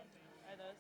Are those?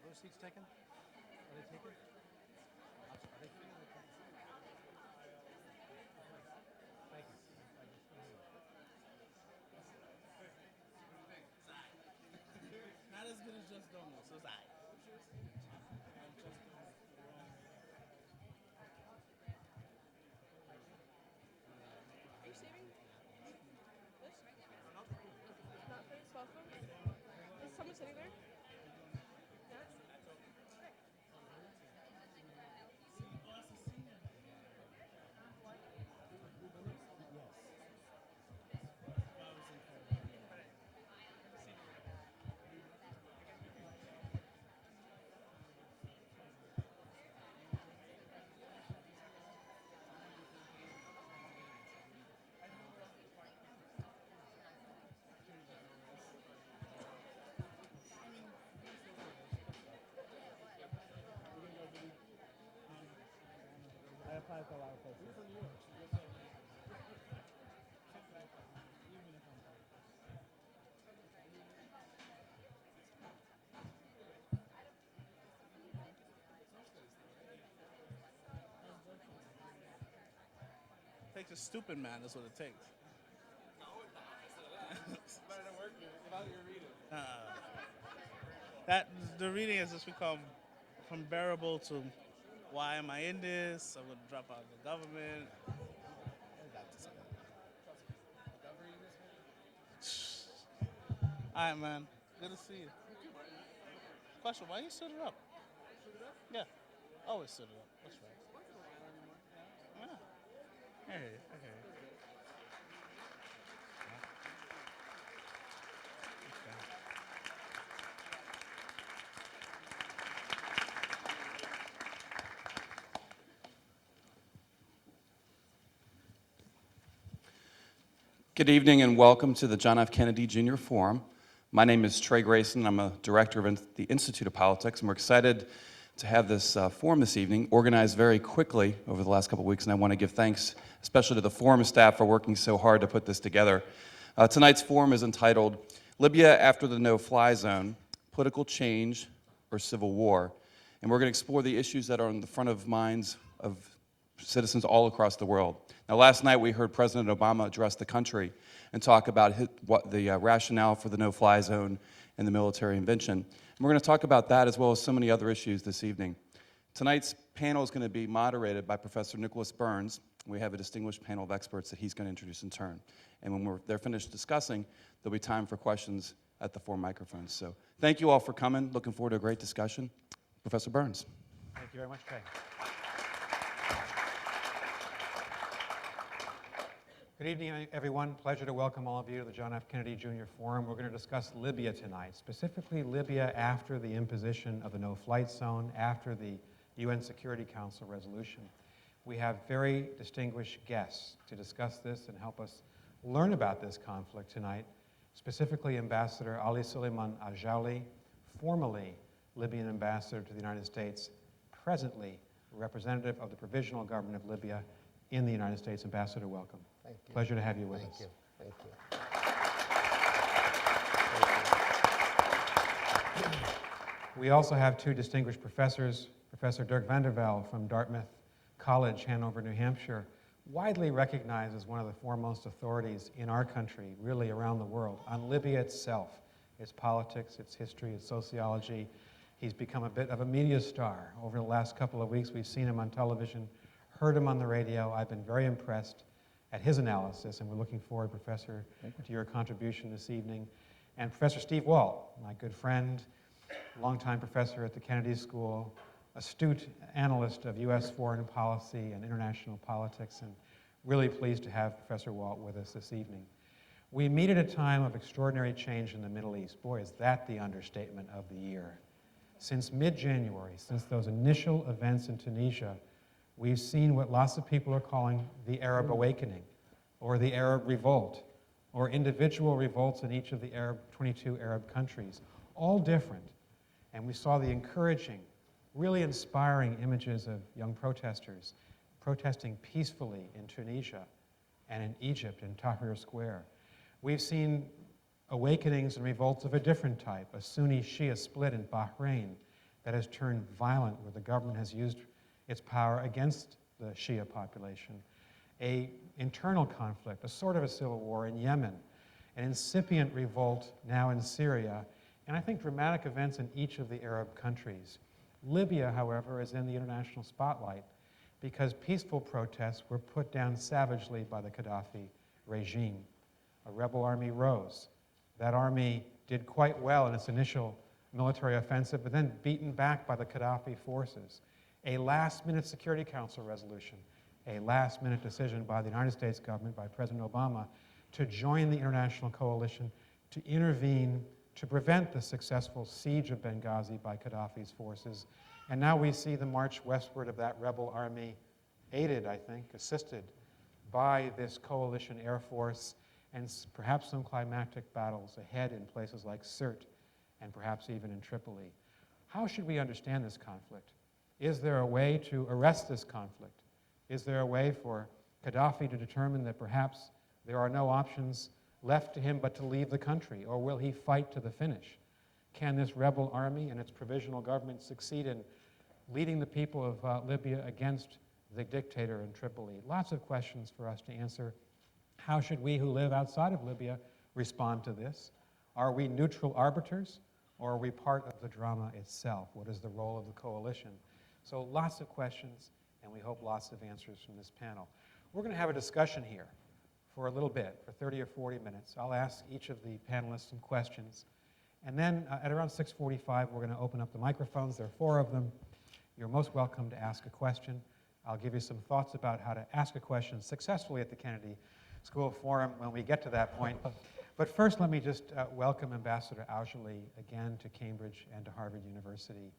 Those seats taken? Are they taken? Are they free? Thank you. Not as good as just donuts. So it's all right. Are you saving this? Not for his cell phone? Is someone sitting there? Yes? I applied for a lot of places. Takes a stupid man. That's what it takes. That the reading has just become unbearable to why am I in this? I'm gonna drop out of the government. All right, man. Good to see you. Question: why you stood it up? Yeah, always stood it up. That's right. Yeah. I hear you. I hear you. Good evening and welcome to the John F. Kennedy Jr. Forum. My name is Trey Grayson. I'm a director of the Institute of Politics, and we're excited to have this forum this evening, organized very quickly over the last couple of weeks, and I want to give thanks especially to the forum staff for working so hard to put this together. Tonight's forum is entitled Libya After the No-Fly Zone, Political Change or Civil War, and we're going to explore the issues that are in the front of minds of citizens all across the world. Now, last night we heard President Obama address the country and talk about what the rationale for the no-fly zone and the military invention. And we're going to talk about that as well as so many other issues this evening. Tonight's panel is going to be moderated by Professor Nicholas Burns. We have a distinguished panel of experts that he's going to introduce in turn. And when they're finished discussing, there'll be time for questions at the 4 microphones. So thank you all for coming. Looking forward to a great discussion. Professor Burns. Thank you very much, Trey. Good evening, everyone. Pleasure to welcome all of you to the John F. Kennedy Jr. Forum. We're going to discuss Libya tonight, specifically Libya after the imposition of the no-flight zone, after the UN Security Council resolution. We have very distinguished guests to discuss this and help us learn about this conflict tonight, specifically Ambassador Ali Suleiman Aujali, formerly Libyan ambassador to the United States, presently representative of the Provisional Government of Libya in the United States. Ambassador, welcome. Thank you. Pleasure to have you with us. Thank you. Thank you. We also have 2 distinguished professors, Professor Dirk Vanderveld from Dartmouth College, Hanover, New Hampshire, widely recognized as one of the foremost authorities in our country, really around the world, on Libya itself, its politics, its history, its sociology. He's become a bit of a media star. Over the last couple of weeks, we've seen him on television, heard him on the radio. I've been very impressed at his analysis, and we're looking forward, Professor, to your contribution this evening. And Professor Steve Walt, my good friend, longtime professor at the Kennedy School, astute analyst of U.S. foreign policy and international politics, and really pleased to have Professor Walt with us this evening. We meet at a time of extraordinary change in the Middle East. Boy, is that the understatement of the year. Since mid-January, since those initial events in Tunisia, we've seen what lots of people are calling the Arab awakening, or the Arab revolt, or individual revolts in each of the 22 Arab countries, all different. And we saw the encouraging, really inspiring images of young protesters protesting peacefully in Tunisia and in Egypt in Tahrir Square. We've seen awakenings and revolts of a different type, a Sunni-Shia split in Bahrain that has turned violent, where the government has used its power against the Shia population, an internal conflict, a sort of a civil war in Yemen, an incipient revolt now in Syria, and I think dramatic events in each of the Arab countries. Libya, however, is in the international spotlight because peaceful protests were put down savagely by the Gaddafi regime. A rebel army rose. That army did quite well in its initial military offensive, but then beaten back by the Gaddafi forces. A last-minute Security Council resolution, a last-minute decision by the United States government, by President Obama, to join the international coalition to intervene to prevent the successful siege of Benghazi by Gaddafi's forces. And now we see the march westward of that rebel army, aided, I think, assisted by this coalition air force, and perhaps some climactic battles ahead in places like Sirte and perhaps even in Tripoli. How should we understand this conflict? Is there a way to arrest this conflict? Is there a way for Gaddafi to determine that perhaps there are no options left to him but to leave the country, or will he fight to the finish? Can this rebel army and its provisional government succeed in leading the people of Libya against the dictator in Tripoli? Lots of questions for us to answer. How should we who live outside of Libya respond to this? Are we neutral arbiters, or are we part of the drama itself? What is the role of the coalition? So lots of questions, and we hope lots of answers from this panel. We're going to have a discussion here for a little bit, for 30 or 40 minutes. I'll ask each of the panelists some questions. And then at around 6:45, we're going to open up the microphones. There are 4 of them. You're most welcome to ask a question. I'll give you some thoughts about how to ask a question successfully at the Kennedy School Forum when we get to that point. But first, let me just welcome Ambassador Aujali again to Cambridge and to Harvard University.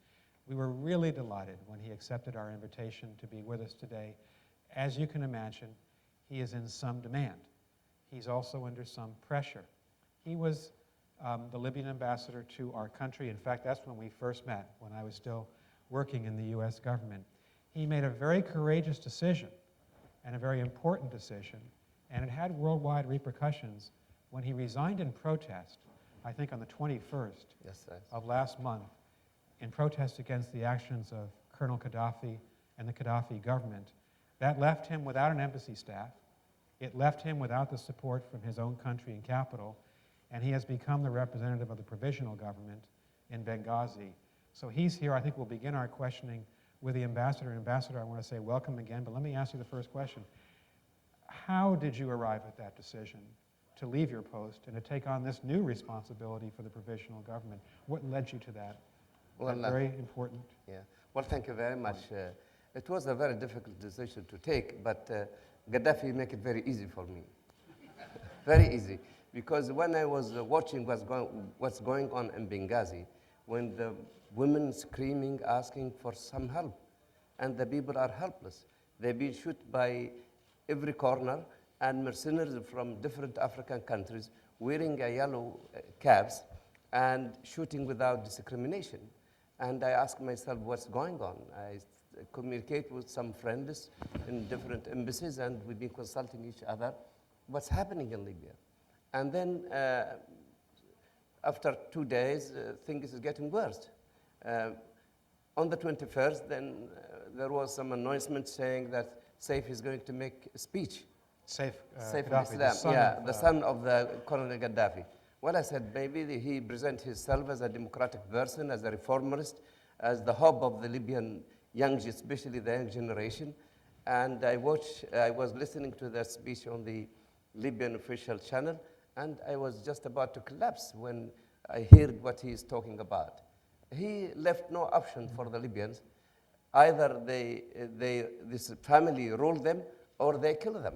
We were really delighted when he accepted our invitation to be with us today. As you can imagine, he is in some demand. He's also under some pressure. He was the Libyan ambassador to our country. In fact, that's when we first met, when I was still working in the U.S. government. He made a very courageous decision and a very important decision, and it had worldwide repercussions when he resigned in protest, I think on the 21st of last month, in protest against the actions of Colonel Gaddafi and the Gaddafi government. That left him without an embassy staff. It left him without the support from his own country and capital, and he has become the representative of the provisional government in Benghazi. So he's here. I think we'll begin our questioning with the ambassador. Ambassador, I want to say welcome again, but let me ask you the first question. How did you arrive at that decision to leave your post and to take on this new responsibility for the provisional government? What led you to that? Well, Very important. Yeah. Well, thank you very much. It was a very difficult decision to take, but Gaddafi made it very easy for me. Very easy. Because when I was watching what's going on in Benghazi, when the women screaming, asking for some help, and the people are helpless. They've been shot by every corner, and mercenaries from different African countries wearing a yellow caps and shooting without discrimination. And I ask myself, what's going on? I communicate with some friends in different embassies, and we've been consulting each other. What's happening in Libya? And then after 2 days, things is getting worse. On the 21st, then there was some announcement saying that Saif is going to make a speech. Saif Saif Gaddafi, the al-Islam, son yeah, of, the son of the Colonel Gaddafi. Well, I said, maybe he presents himself as a democratic person, as a reformist, as the hope of the Libyan young, especially the young generation. And I was listening to that speech on the Libyan official channel, and I was just about to collapse when I heard what he is talking about. He left no option for the Libyans. Either this family rule them or they kill them.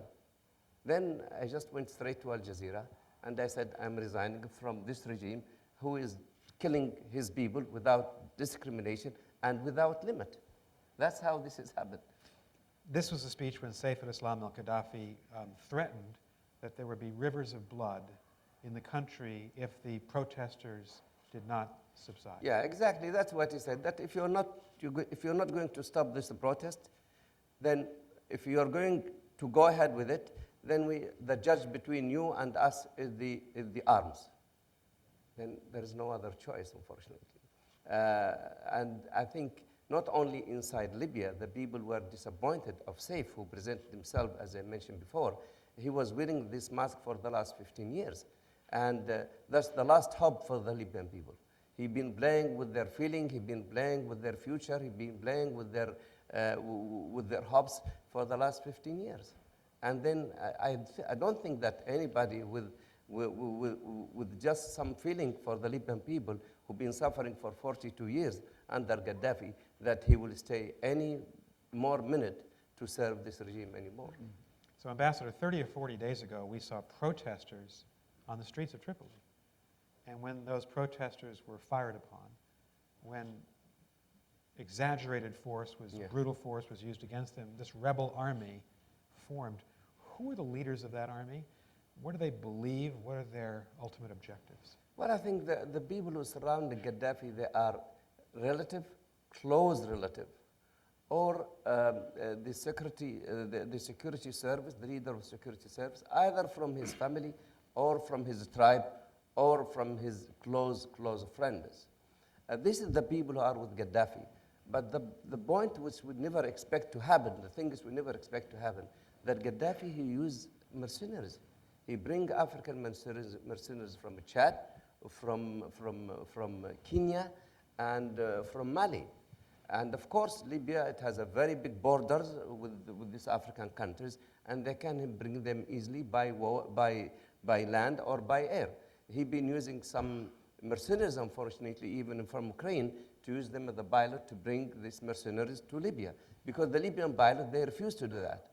Then I just went straight to Al Jazeera and I said, I'm resigning from this regime who is killing his people without discrimination and without limit. That's how this has happened. This was a speech when Saif al-Islam al-Gaddafi threatened that there would be rivers of blood in the country if the protesters did not subside. Yeah, exactly. That's what he said. That if you're not going to stop this protest, then if you are going to go ahead with it, then the judge between you and us is the arms. Then there is no other choice, unfortunately. And I think not only inside Libya, the people were disappointed of Saif, who presented himself, as I mentioned before. He was wearing this mask for the last 15 years. And that's the last hope for the Libyan people. He's been playing with their feeling, he's been playing with their future, he's been playing with their hopes for the last 15 years. And then I don't think that anybody with just some feeling for the Libyan people who've been suffering for 42 years under Gaddafi, that he will stay any more minute to serve this regime anymore. So, Ambassador, 30 or 40 days ago, we saw protesters on the streets of Tripoli. And when those protesters were fired upon, when exaggerated force brutal force was used against them, this rebel army formed. Who are the leaders of that army? What do they believe? What are their ultimate objectives? Well, I think the people who surround Gaddafi, they are relative, close relative, or the security service, the leader of the security service, either from his family or from his tribe or from his close friends. This is the people who are with Gaddafi. But the point which we never expect to happen, the things we never expect to happen, that Gaddafi, he used mercenaries. He bring African mercenaries from Chad, from Kenya, and from Mali. And of course, Libya, it has a very big borders with these African countries, and they can bring them easily by land or by air. He's been using some mercenaries, unfortunately, even from Ukraine, to use them as a pilot to bring these mercenaries to Libya, because the Libyan pilots, they refuse to do that.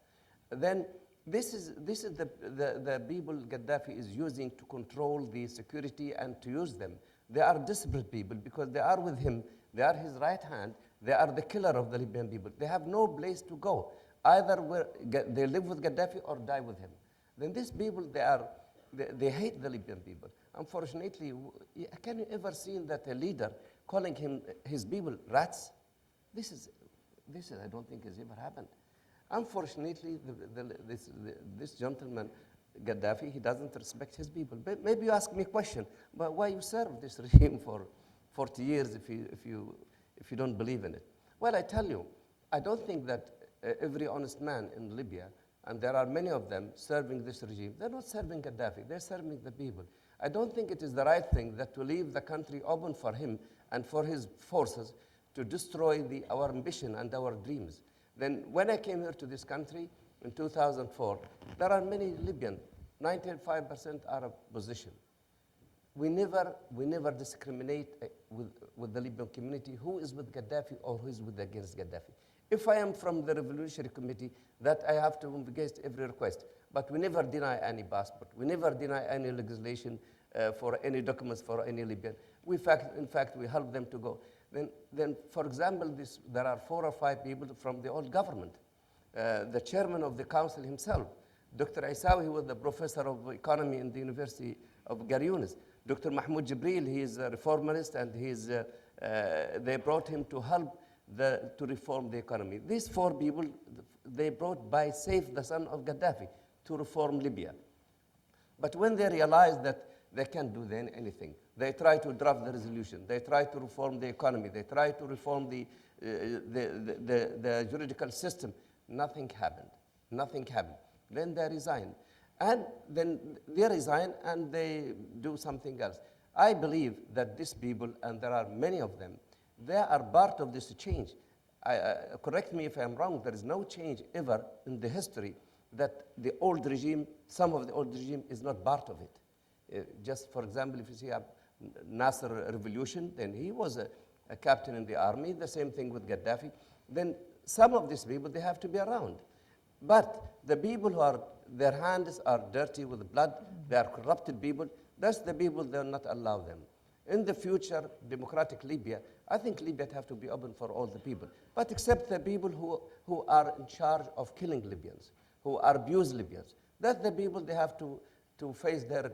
Then this is the people Gaddafi is using to control the security and to use them. They are desperate people because they are with him. They are his right hand. They are the killer of the Libyan people. They have no place to go. Either they live with Gaddafi or die with him. Then these people, they hate the Libyan people. Unfortunately, can you ever see that a leader calling his people rats? This I don't think has ever happened. Unfortunately, this gentleman, Gaddafi, he doesn't respect his people. But maybe you ask me a question, but why you serve this regime for 40 years if you don't believe in it? Well, I tell you, I don't think that every honest man in Libya, and there are many of them serving this regime, they're not serving Gaddafi, they're serving the people. I don't think it is the right thing that to leave the country open for him and for his forces to destroy our ambition and our dreams. Then when I came here to this country in 2004, there are many Libyan, 95% Arab position. We never discriminate with the Libyan community who is with Gaddafi or who is against Gaddafi. If I am from the Revolutionary Committee, that I have to investigate every request. But we never deny any passport. We never deny any legislation for any documents for any Libyan. In fact, we help them to go. Then, for example, there are 4 or 5 people from the old government. The chairman of the council himself, Dr. Isawi, he was the professor of economy in the University of Garyunis. Dr. Mahmoud Jibril, he is a reformist, and they brought him to help to reform the economy. These 4 people, they brought by Saif, the son of Gaddafi, to reform Libya. But when they realized that they can't do anything, they try to draft the resolution, they try to reform the economy, they try to reform the juridical system, nothing happened. Nothing happened. Then they resign. And then they resign and they do something else. I believe that these people, and there are many of them, they are part of this change. Correct me if I'm wrong, there is no change ever in the history that the old regime, some of the old regime is not part of it. Just for example, if you see Nasser revolution, then he was a captain in the army, the same thing with Gaddafi. Then some of these people, they have to be around. But the people who are, their hands are dirty with blood, they are corrupted people, that's the people they will not allow them. In the future, democratic Libya, I think Libya have to be open for all the people, but except the people who are in charge of killing Libyans, who abuse Libyans. That's the people they have to face their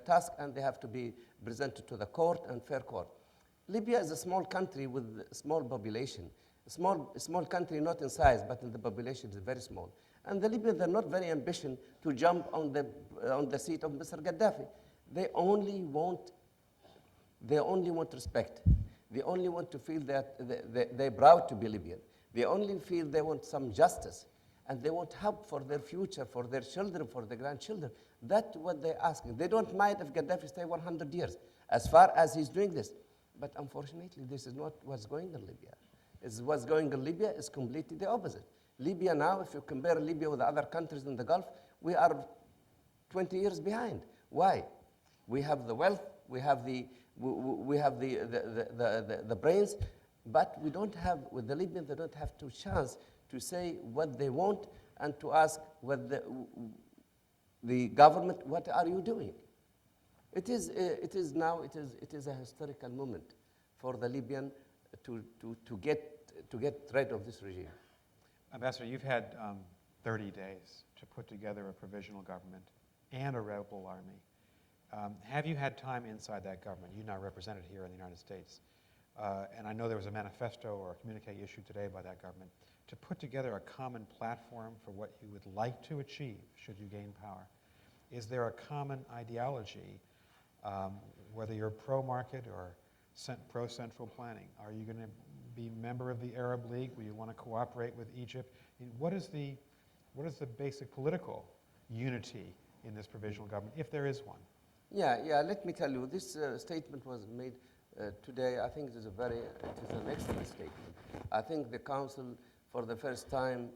task, and they have to be presented to the court and fair court. Libya is a small country with a small population. A small country, not in size, but in the population is very small. And the Libyans are not very ambitious to jump on the seat of Mr. Gaddafi. They only want respect. They only want to feel that they're proud to be Libyan. They only feel they want some justice, and they want help for their future, for their children, for their grandchildren. That's what they're asking. They don't mind if Gaddafi stays 100 years, as far as he's doing this. But unfortunately, this is not what's going in Libya. What's going in Libya is completely the opposite. Libya now, if you compare Libya with the other countries in the Gulf, we are 20 years behind. Why? We have the wealth, we have the brains, but we don't have, with the Libyans, they don't have a chance to say what they want and to ask what the government, what are you doing? It is a historical moment for the Libyan to get rid of this regime. Ambassador, you've had 30 days to put together a provisional government and a rebel army. Have you had time inside that government? You're not represented here in the United States. And I know there was a manifesto or a communique issued today by that government to put together a common platform for what you would like to achieve should you gain power. Is there a common ideology, whether you're pro-market or pro-central planning? Are you going to be a member of the Arab League? Will you want to cooperate with Egypt? I mean, what is the basic political unity in this provisional government, if there is one? Yeah, let me tell you, this statement was made today. I think it is an excellent statement. I think the council, for the first time,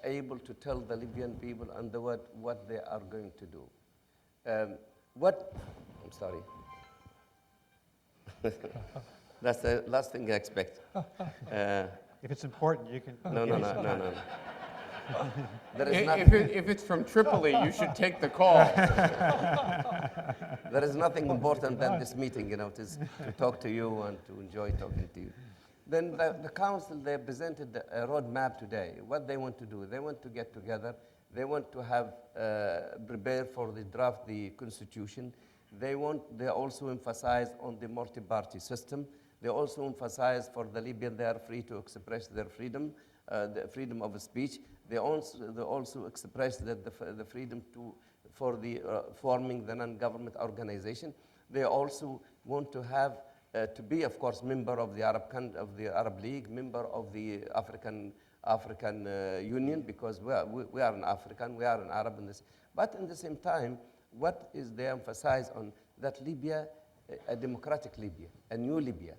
able to tell the Libyan people and what they are going to do. I'm sorry. That's the last thing I expect. If it's important, you can... No. If it's from Tripoli, you should take the call. There is nothing important than this meeting, to talk to you and to enjoy talking to you. Then the council, they presented a roadmap today. What they want to do, they want to get together. They want to have prepare for the draft the constitution. They also emphasize on the multi-party system. They also emphasize for the Libyan, they are free to express their freedom, the freedom of speech. They also express that the freedom for forming the non-government organization. They also want to have to be, of course, member of the Arab League, member of the African Union, because we are an African, we are an Arab in this. But in the same time, what is they emphasize on that Libya, a democratic Libya, a new Libya.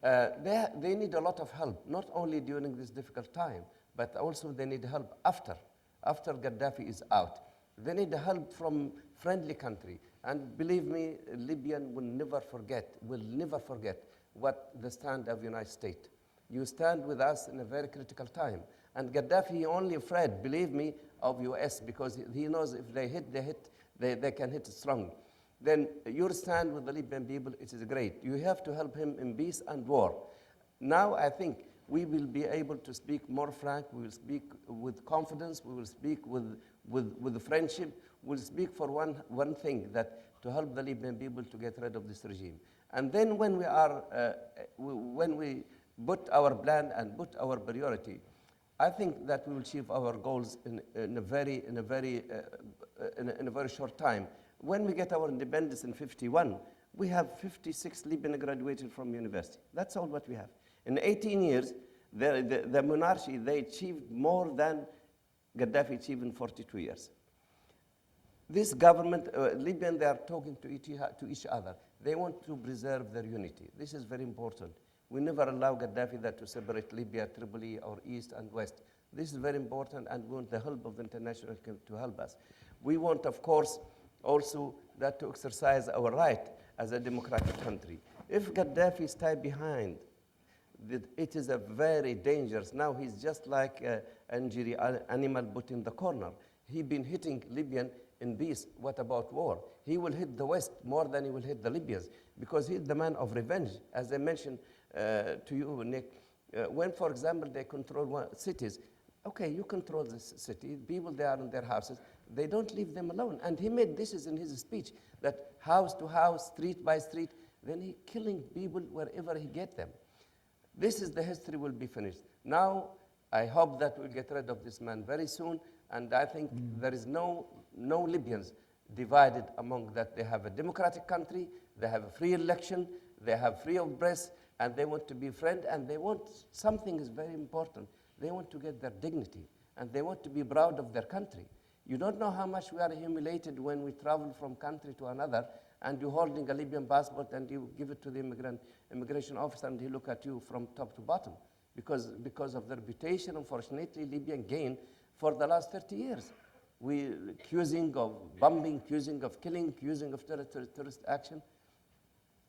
They need a lot of help, not only during this difficult time, but also they need help after Gaddafi is out. They need help from friendly country. And believe me, Libyan will never forget what the stand of the United States. You stand with us in a very critical time. And Gaddafi only afraid, believe me, of US, because he knows if they can hit strong. Then your stand with the Libyan people, it is great. You have to help him in peace and war. Now I think we will be able to speak more frank, we will speak with confidence, we will speak with friendship, we'll speak for one thing, that to help the Libyan people to get rid of this regime. And then when we put our plan and put our priority, I think that we will achieve our goals in a very short time. When we get our independence in 51, we have 56 Libyan graduated from university. That's all what we have. In 18 years, the monarchy, they achieved more than Gaddafi achieved in 42 years. This government, Libyan, they are talking to each other. They want to preserve their unity. This is very important. We never allow Gaddafi to separate Libya, Tripoli, or East and West. This is very important, and we want the help of the international community to help us. We want, of course, also that to exercise our right as a democratic country. If Gaddafi stays behind, it is a very dangerous. Now he's just like an injury animal put in the corner. He's been hitting Libyan in peace. What about war? He will hit the West more than he will hit the Libyans, because he's the man of revenge. As I mentioned to you, Nick, when, for example, they control cities, okay, you control this city, people, they are in their houses, they don't leave them alone. And he made this is in his speech, that house to house, street by street, then he killing people wherever he get them. This is the history will be finished. Now, I hope that we'll get rid of this man very soon, and I think there is no Libyans divided among that. They have a democratic country, they have a free election, they have free of press, and they want to be friends, and they want something is very important. They want to get their dignity, and they want to be proud of their country. You don't know how much we are humiliated when we travel from country to another, and you're holding a Libyan passport, and you give it to the immigration officer, and he look at you from top to bottom. Because of the reputation, unfortunately, Libyan gained for the last 30 years. We accusing of bombing, accusing of killing, accusing of terrorist action.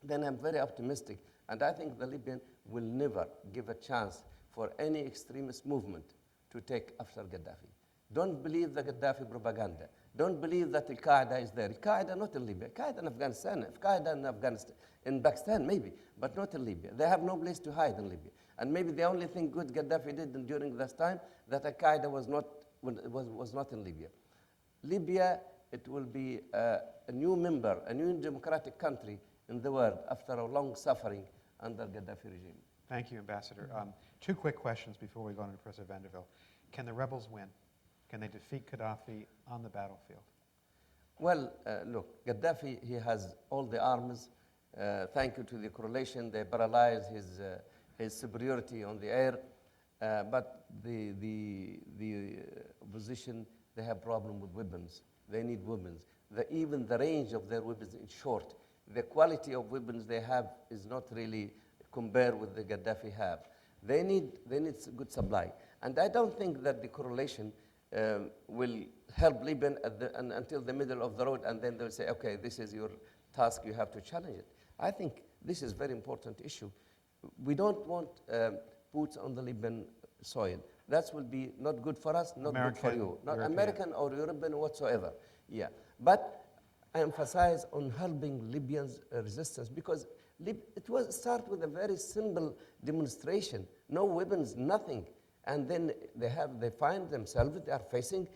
Then I'm very optimistic. And I think the Libyan will never give a chance for any extremist movement to take after Gaddafi. Don't believe the Gaddafi propaganda. Don't believe that Al-Qaeda is there. Al-Qaeda not in Libya. Al-Qaeda in Afghanistan. Al-Qaeda in Afghanistan. In Pakistan, maybe, but not in Libya. They have no place to hide in Libya. And maybe the only thing good Gaddafi did during this time, that Al-Qaeda was not in Libya. Libya, it will be a new member, a new democratic country in the world after a long suffering under Gaddafi regime. Thank you, Ambassador. Two quick questions before we go on to Professor Vanderveld. Can the rebels win? Can they defeat Gaddafi on the battlefield? Well, look, Gaddafi, he has all the arms. Thank you to the coalition, they paralyzed his superiority on the air. But the opposition, they have problem with weapons. They need weapons. Even the range of their weapons is short. The quality of weapons they have is not really compared with the Gaddafi have. They need good supply. And I don't think that the correlation will help Libya until the middle of the road, and then they'll say, okay, this is your task, you have to challenge it. I think this is a very important issue. We don't want boots on the Libyan soil. That will be not good for us, not good for you. Not European. American or European whatsoever. Yeah. But I emphasize on helping Libyans' resistance, because it was start with a very simple demonstration. No weapons, nothing. And then they find themselves, they are facing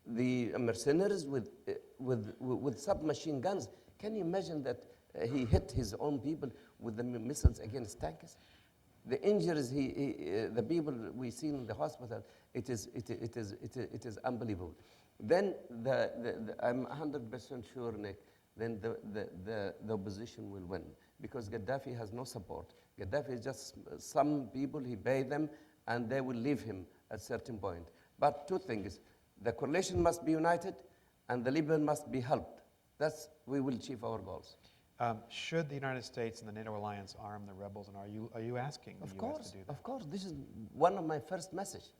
the mercenaries with submachine guns. Can you imagine that he hit his own people with the missiles against tanks? The injuries, the people we see in the hospital, it is unbelievable. Then I'm 100% sure, Nick, then the opposition will win, because Gaddafi has no support. Gaddafi is just some people, he pay them, and they will leave him at a certain point. But two things, the coalition must be united, and the Libyan must be helped. We will achieve our goals. Should the United States and the NATO alliance arm the rebels, and are you asking the U.S. to do that? Of course. This is one of my first messages,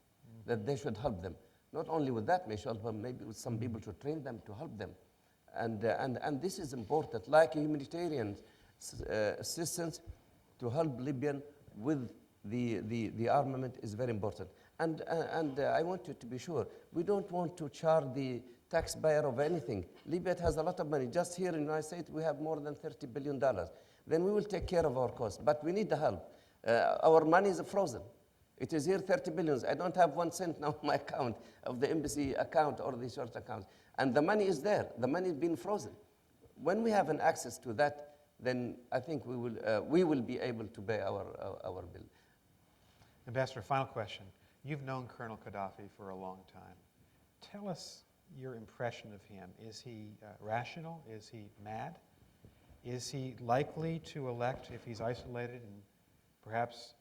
that they should help them. Not only with that, they should help them, maybe with some people to train them to help them. And this is important, like humanitarian assistance to help Libyan with the armament is very important. And I want you to be sure, we don't want to charge the taxpayer of anything. Libya has a lot of money. Just here in the United States, we have more than $30 billion. Then we will take care of our costs, but we need the help. Our money is frozen. It is here 30 billion. I don't have 1 cent now in my account, of the embassy account or the short account. And the money is there. The money is being frozen. When we have an access to that, then I think we will be able to pay our bill. Ambassador, final question. You've known Colonel Gaddafi for a long time. Tell us your impression of him. Is he rational? Is he mad? Is he likely to elect, if he's isolated and perhaps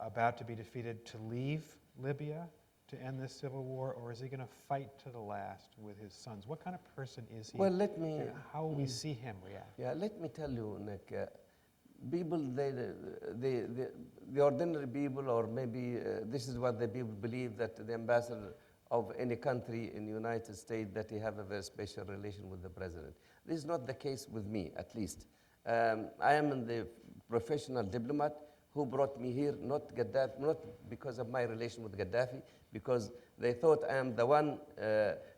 about to be defeated, to leave Libya, to end this civil war, or is he going to fight to the last with his sons? What kind of person is he? Well, let me. And how will we see him react? Yeah, let me tell you, Nick. People, the ordinary people, or maybe this is what the people believe, that the ambassador of any country in the United States, that he have a very special relation with the president. This is not the case with me, at least. I am the professional diplomat who brought me here, not Gaddafi, not because of my relation with Gaddafi, because they thought I am the one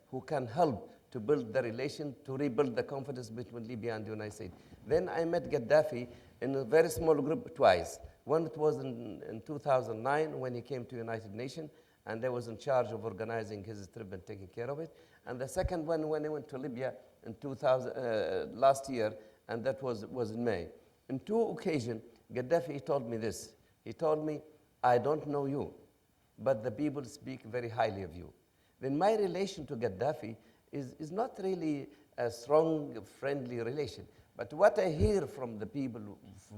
who can help to build the relation, to rebuild the confidence between Libya and the United States. Then I met Gaddafi in a very small group twice. One it was in 2009 when he came to United Nations, and I was in charge of organizing his trip and taking care of it. And the second one when he went to Libya in last year, and that was in May. In two occasions, Gaddafi told me this. He told me, I don't know you, but the people speak very highly of you. Then my relation to Gaddafi is not really a strong, friendly relation. But what I hear from the people,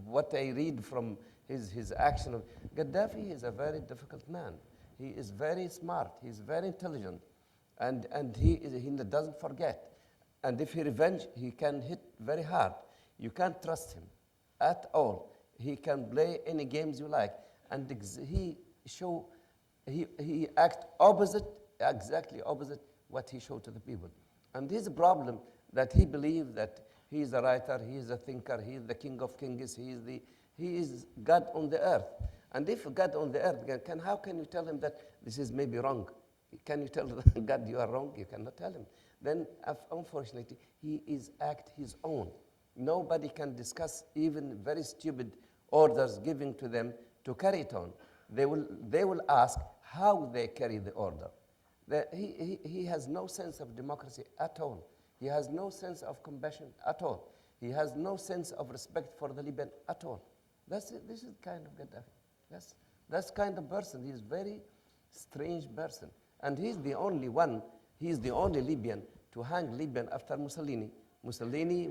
what I read from his action, Gaddafi is a very difficult man. He is very smart. He's very intelligent. And he doesn't forget. And if he revenge, he can hit very hard. You can't trust him at all. He can play any games you like. And he act opposite, exactly opposite what he showed to the people. And his problem that he believes that he is a writer, he is a thinker, he is the king of kings, he is God on the earth. And if God on the earth, how can you tell him that this is maybe wrong? Can you tell God you are wrong? You cannot tell him. Then, unfortunately, he is act his own. Nobody can discuss even very stupid orders given to them to carry it on. They will ask how they carry the order. He has no sense of democracy at all. He has no sense of compassion at all. He has no sense of respect for the Libyan at all. This is kind of Gaddafi. That's kind of person. He's a very strange person. And he's the only one, he's the only Libyan to hang Libyan after Mussolini. Mussolini,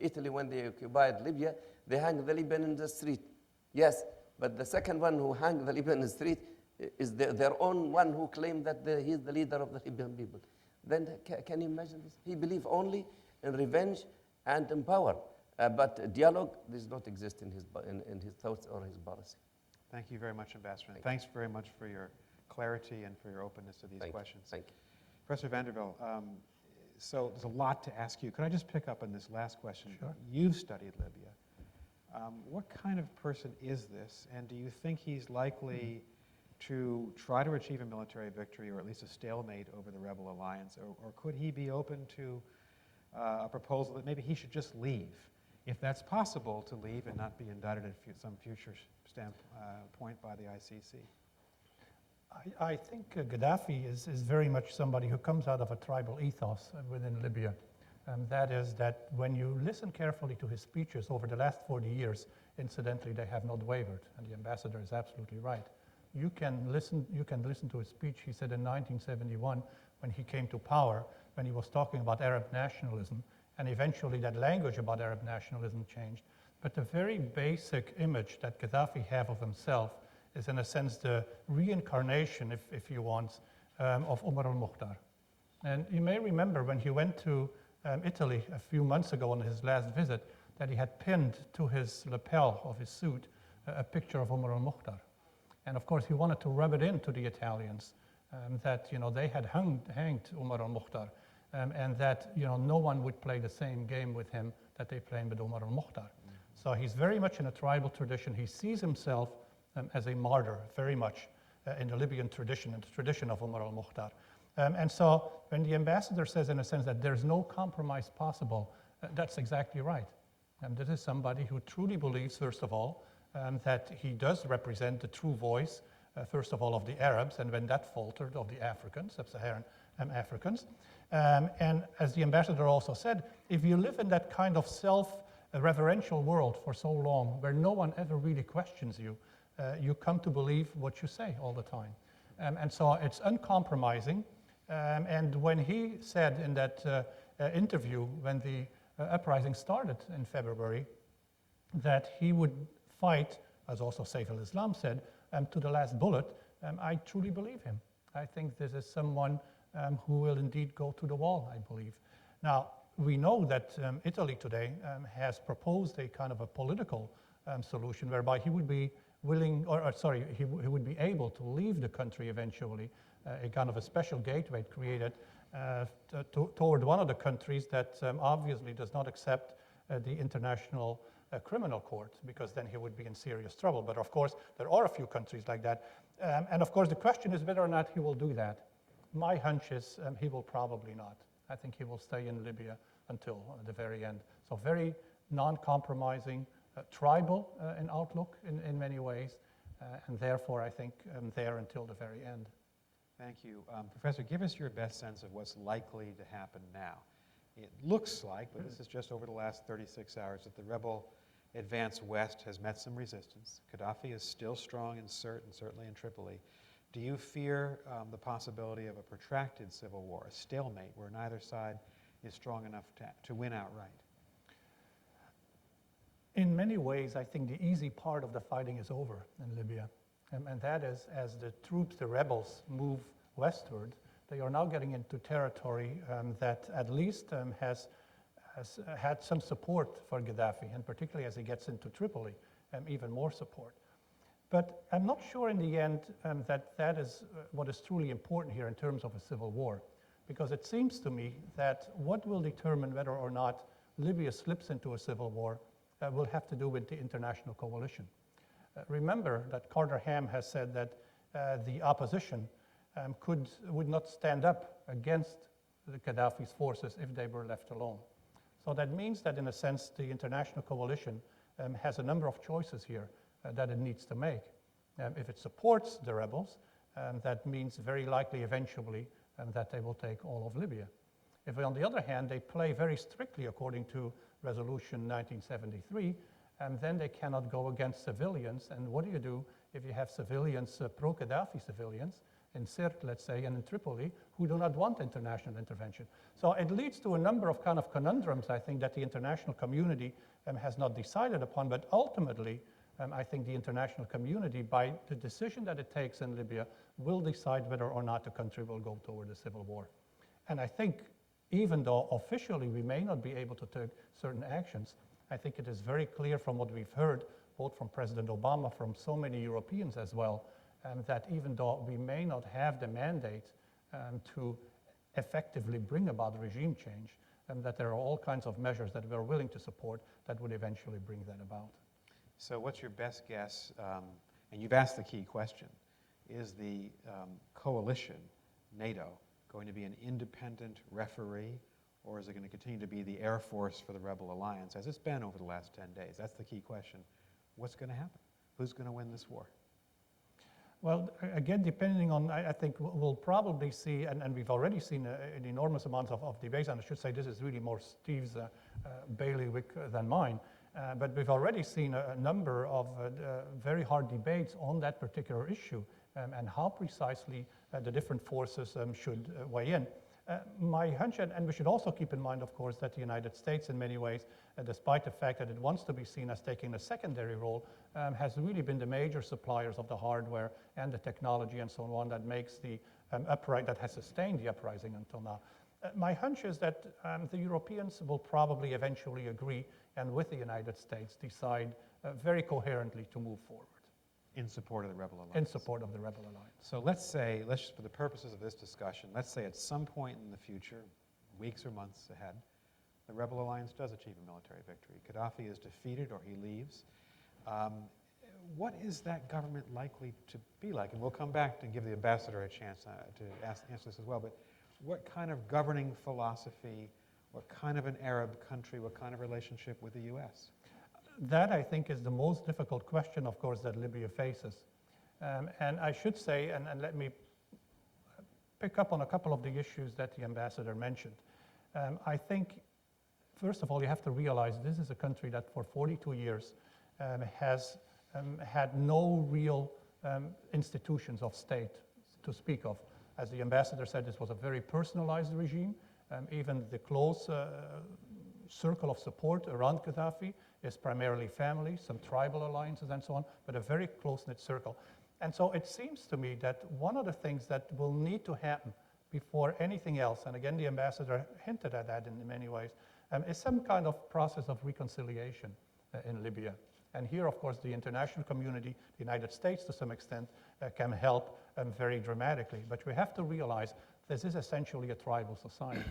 Italy, when they occupied Libya, they hung the Libyan in the street. Yes, but the second one who hung the Libyan in the street is their own one who claimed that he's the leader of the Libyan people. Then can you imagine this? He believed only in revenge and in power. But dialogue does not exist in his thoughts or his policy. Thank you very much, Ambassador. And thanks very much for your clarity and for your openness to these questions. Thank you. Professor Vanderveld, so there's a lot to ask you. Could I just pick up on this last question? Sure. You've studied Libya. What kind of person is this, and do you think he's likely to try to achieve a military victory or at least a stalemate over the rebel alliance, or could he be open to a proposal that maybe he should just leave, if that's possible, to leave and not be indicted at some future point by the ICC? I think Gaddafi is very much somebody who comes out of a tribal ethos within Libya. That is that when you listen carefully to his speeches over the last 40 years, incidentally, they have not wavered, and the ambassador is absolutely right. You can listen to his speech he said in 1971 when he came to power, when he was talking about Arab nationalism, and eventually that language about Arab nationalism changed. But the very basic image that Gaddafi have of himself is in a sense the reincarnation, if you want, of Omar al-Mukhtar. And you may remember when he went to Italy a few months ago on his last visit that he had pinned to his lapel of his suit a picture of Omar al-Mukhtar. And of course he wanted to rub it into the Italians that they had hanged Omar al-Mukhtar and that no one would play the same game with him that they played with Omar al-Mukhtar. So he's very much in a tribal tradition. He sees himself as a martyr, very much in the Libyan tradition, in the tradition of Omar al-Mukhtar. And so when the ambassador says, in a sense, that there's no compromise possible, that's exactly right. This is somebody who truly believes, first of all, that he does represent the true voice, first of all, of the Arabs, and when that faltered, of the Africans, sub-Saharan Africans. And as the ambassador also said, if you live in that kind of self-reverential world for so long, where no one ever really questions you, you come to believe what you say all the time. And so it's uncompromising. And when he said in that interview, when the uprising started in February, that he would fight, as also Saif al-Islam said, to the last bullet, I truly believe him. I think this is someone who will indeed go to the wall, I believe. Now, we know that Italy today has proposed a kind of a political solution whereby he would be willing, he would be able to leave the country eventually, a kind of a special gateway created toward one of the countries that obviously does not accept the International Criminal Court, because then he would be in serious trouble. But of course, there are a few countries like that. And of course, the question is whether or not he will do that. My hunch is he will probably not. I think he will stay in Libya until the very end. So very non-compromising, tribal in outlook in many ways, and therefore I think there until the very end. Thank you. Professor, give us your best sense of what's likely to happen now. It looks like, but this is just over the last 36 hours, that the rebel advance west has met some resistance. Gaddafi is still strong in Sirte and certainly in Tripoli. Do you fear the possibility of a protracted civil war, a stalemate, where neither side is strong enough to win outright? In many ways, I think the easy part of the fighting is over in Libya. And that is, as the troops, the rebels, move westward, they are now getting into territory that at least has had some support for Gaddafi, and particularly as he gets into Tripoli, even more support. But I'm not sure in the end that is what is truly important here in terms of a civil war, because it seems to me that what will determine whether or not Libya slips into a civil war will have to do with the international coalition. Remember that Carter Ham has said that the opposition would not stand up against the Gaddafi's forces if they were left alone. So that means that in a sense the international coalition has a number of choices here that it needs to make. If it supports the rebels, that means very likely eventually that they will take all of Libya. If on the other hand they play very strictly according to Resolution 1973, then they cannot go against civilians. And what do you do if you have civilians, pro-Gaddafi civilians, in Sirte, let's say, and in Tripoli, who do not want international intervention? So it leads to a number of kind of conundrums, I think, that the international community has not decided upon. But ultimately, I think the international community, by the decision that it takes in Libya, will decide whether or not the country will go toward a civil war. And I think, even though officially we may not be able to take certain actions, I think it is very clear from what we've heard, both from President Obama, from so many Europeans as well, that even though we may not have the mandate to effectively bring about regime change, that there are all kinds of measures that we're willing to support that would eventually bring that about. So what's your best guess, and you've asked the key question, is the coalition, NATO, going to be an independent referee, or is it going to continue to be the Air Force for the Rebel Alliance, as it's been over the last 10 days? That's the key question. What's going to happen? Who's going to win this war? Well, again, depending on, I think we'll probably see, and we've already seen an enormous amount of debates, and I should say this is really more Steve's bailiwick than mine, but we've already seen a number of very hard debates on that particular issue and how precisely the different forces should weigh in. My hunch, and we should also keep in mind, of course, that the United States in many ways, despite the fact that it wants to be seen as taking a secondary role, has really been the major suppliers of the hardware and the technology and so on that makes the that has sustained the uprising until now. My hunch is that the Europeans will probably eventually agree and with the United States decide very coherently to move forward. In support of the Rebel Alliance. In support of the Rebel Alliance. So let's say, for the purposes of this discussion, let's say at some point in the future, weeks or months ahead, the Rebel Alliance does achieve a military victory. Gaddafi is defeated or he leaves. What is that government likely to be like? And we'll come back and give the ambassador a chance to answer this as well. But what kind of governing philosophy, what kind of an Arab country, what kind of relationship with the U.S.? That, I think, is the most difficult question, of course, that Libya faces. And I should say, and let me pick up on a couple of the issues that the ambassador mentioned. I think, first of all, you have to realize this is a country that for 42 years has had no real institutions of state to speak of. As the ambassador said, this was a very personalized regime. Even the close circle of support around Gaddafi is primarily family, some tribal alliances and so on, but a very close-knit circle. And so it seems to me that one of the things that will need to happen before anything else, and again, the ambassador hinted at that in many ways, is some kind of process of reconciliation in Libya. And here, of course, the international community, the United States to some extent, can help very dramatically. But we have to realize this is essentially a tribal society.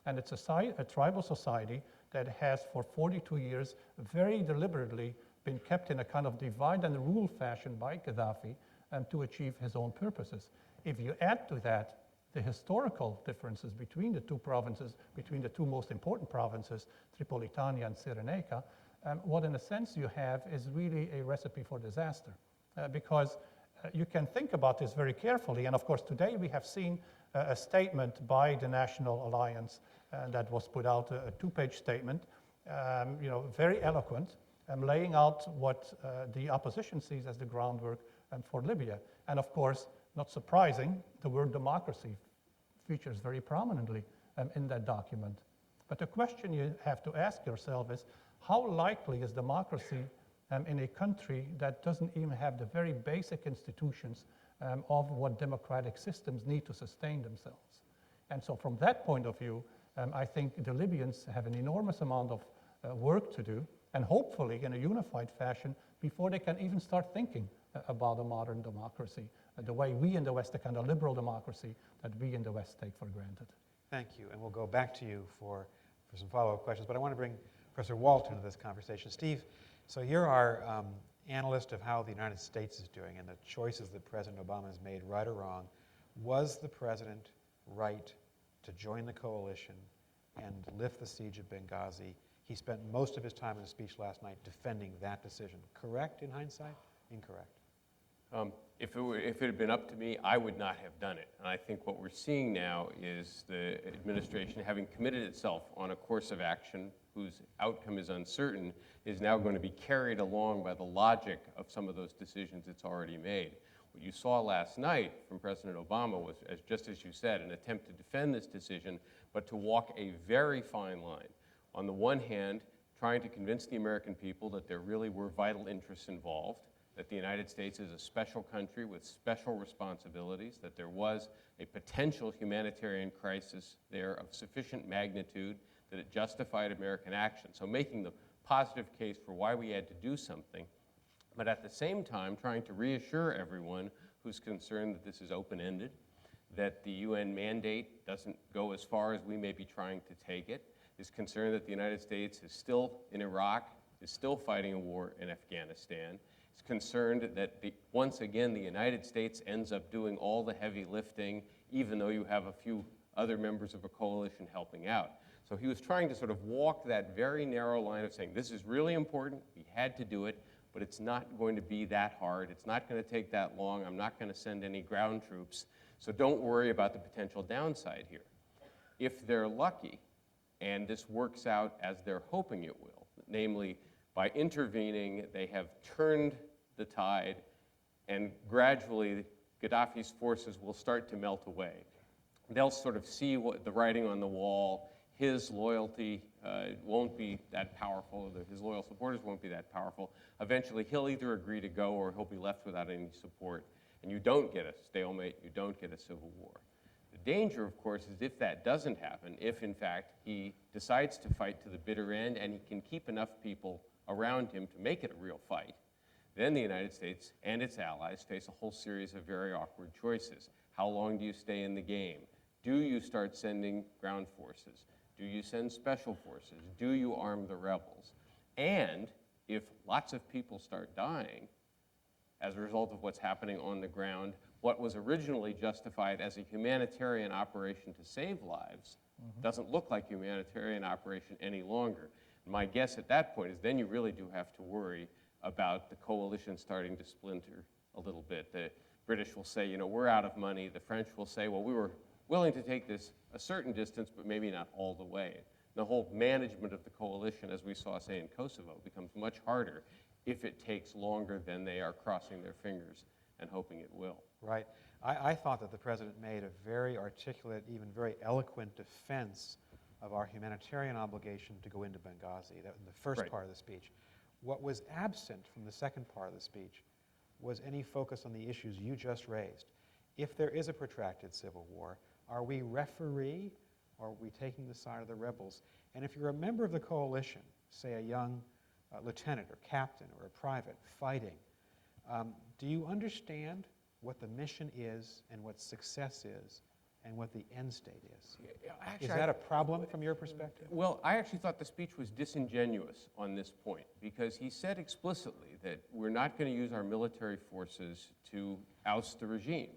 And it's a tribal society that has, for 42 years, very deliberately been kept in a kind of divide and rule fashion by Gaddafi to achieve his own purposes. If you add to that the historical differences between the two provinces, between the two most important provinces, Tripolitania and Cyrenaica, what in a sense you have is really a recipe for disaster. Because you can think about this very carefully, and of course today we have seen a statement by the National Alliance that was put out, a two-page statement, very eloquent, laying out what the opposition sees as the groundwork for Libya. And of course, not surprising, the word democracy features very prominently in that document. But the question you have to ask yourself is, how likely is democracy in a country that doesn't even have the very basic institutions of what democratic systems need to sustain themselves? And so from that point of view, I think the Libyans have an enormous amount of work to do, and hopefully in a unified fashion, before they can even start thinking about a modern democracy, the way we in the West, the kind of liberal democracy that we in the West take for granted. Thank you, and we'll go back to you for some follow-up questions, but I want to bring Professor Walt into this conversation. Steve, so you're our analyst of how the United States is doing and the choices that President Obama has made, right or wrong. Was the president right to join the coalition and lift the siege of Benghazi? He spent most of his time in his speech last night defending that decision. Correct in hindsight? Incorrect? If it had been up to me, I would not have done it. And I think what we're seeing now is the administration, having committed itself on a course of action whose outcome is uncertain, is now going to be carried along by the logic of some of those decisions it's already made. What you saw last night from President Obama was, just as you said, an attempt to defend this decision, but to walk a very fine line. On the one hand, trying to convince the American people that there really were vital interests involved, that the United States is a special country with special responsibilities, that there was a potential humanitarian crisis there of sufficient magnitude that it justified American action. So making the positive case for why we had to do something, but at the same time trying to reassure everyone who's concerned that this is open-ended, that the UN mandate doesn't go as far as we may be trying to take it, is concerned that the United States is still in Iraq, is still fighting a war in Afghanistan, is concerned that once again the United States ends up doing all the heavy lifting, even though you have a few other members of a coalition helping out. So he was trying to sort of walk that very narrow line of saying, this is really important, we had to do it, but it's not going to be that hard, it's not going to take that long, I'm not going to send any ground troops, so don't worry about the potential downside here. If they're lucky, and this works out as they're hoping it will, namely, by intervening, they have turned the tide, and gradually Gaddafi's forces will start to melt away. They'll sort of see the writing on the wall. His loyalty won't be that powerful, or his loyal supporters won't be that powerful. Eventually, he'll either agree to go or he'll be left without any support. And you don't get a stalemate, you don't get a civil war. The danger, of course, is if that doesn't happen, if in fact he decides to fight to the bitter end and he can keep enough people around him to make it a real fight, then the United States and its allies face a whole series of very awkward choices. How long do you stay in the game? Do you start sending ground forces? Do you send special forces? Do you arm the rebels? And if lots of people start dying as a result of what's happening on the ground, what was originally justified as a humanitarian operation to save lives doesn't look like a humanitarian operation any longer. My guess at that point is then you really do have to worry about the coalition starting to splinter a little bit. The British will say, you know, we're out of money. The French will say, well, we were willing to take this a certain distance, but maybe not all the way. The whole management of the coalition, as we saw, say, in Kosovo, becomes much harder if it takes longer than they are crossing their fingers and hoping it will. Right. I thought that the president made a very articulate, even very eloquent defense of our humanitarian obligation to go into Benghazi, that in the first part of the speech. What was absent from the second part of the speech was any focus on the issues you just raised. If there is a protracted civil war, are we referee or are we taking the side of the rebels? And if you're a member of the coalition, say a young lieutenant or captain or a private fighting, do you understand what the mission is and what success is and what the end state is? Actually, Is that a problem from your perspective? Well, I actually thought the speech was disingenuous on this point because he said explicitly that we're not going to use our military forces to oust the regime,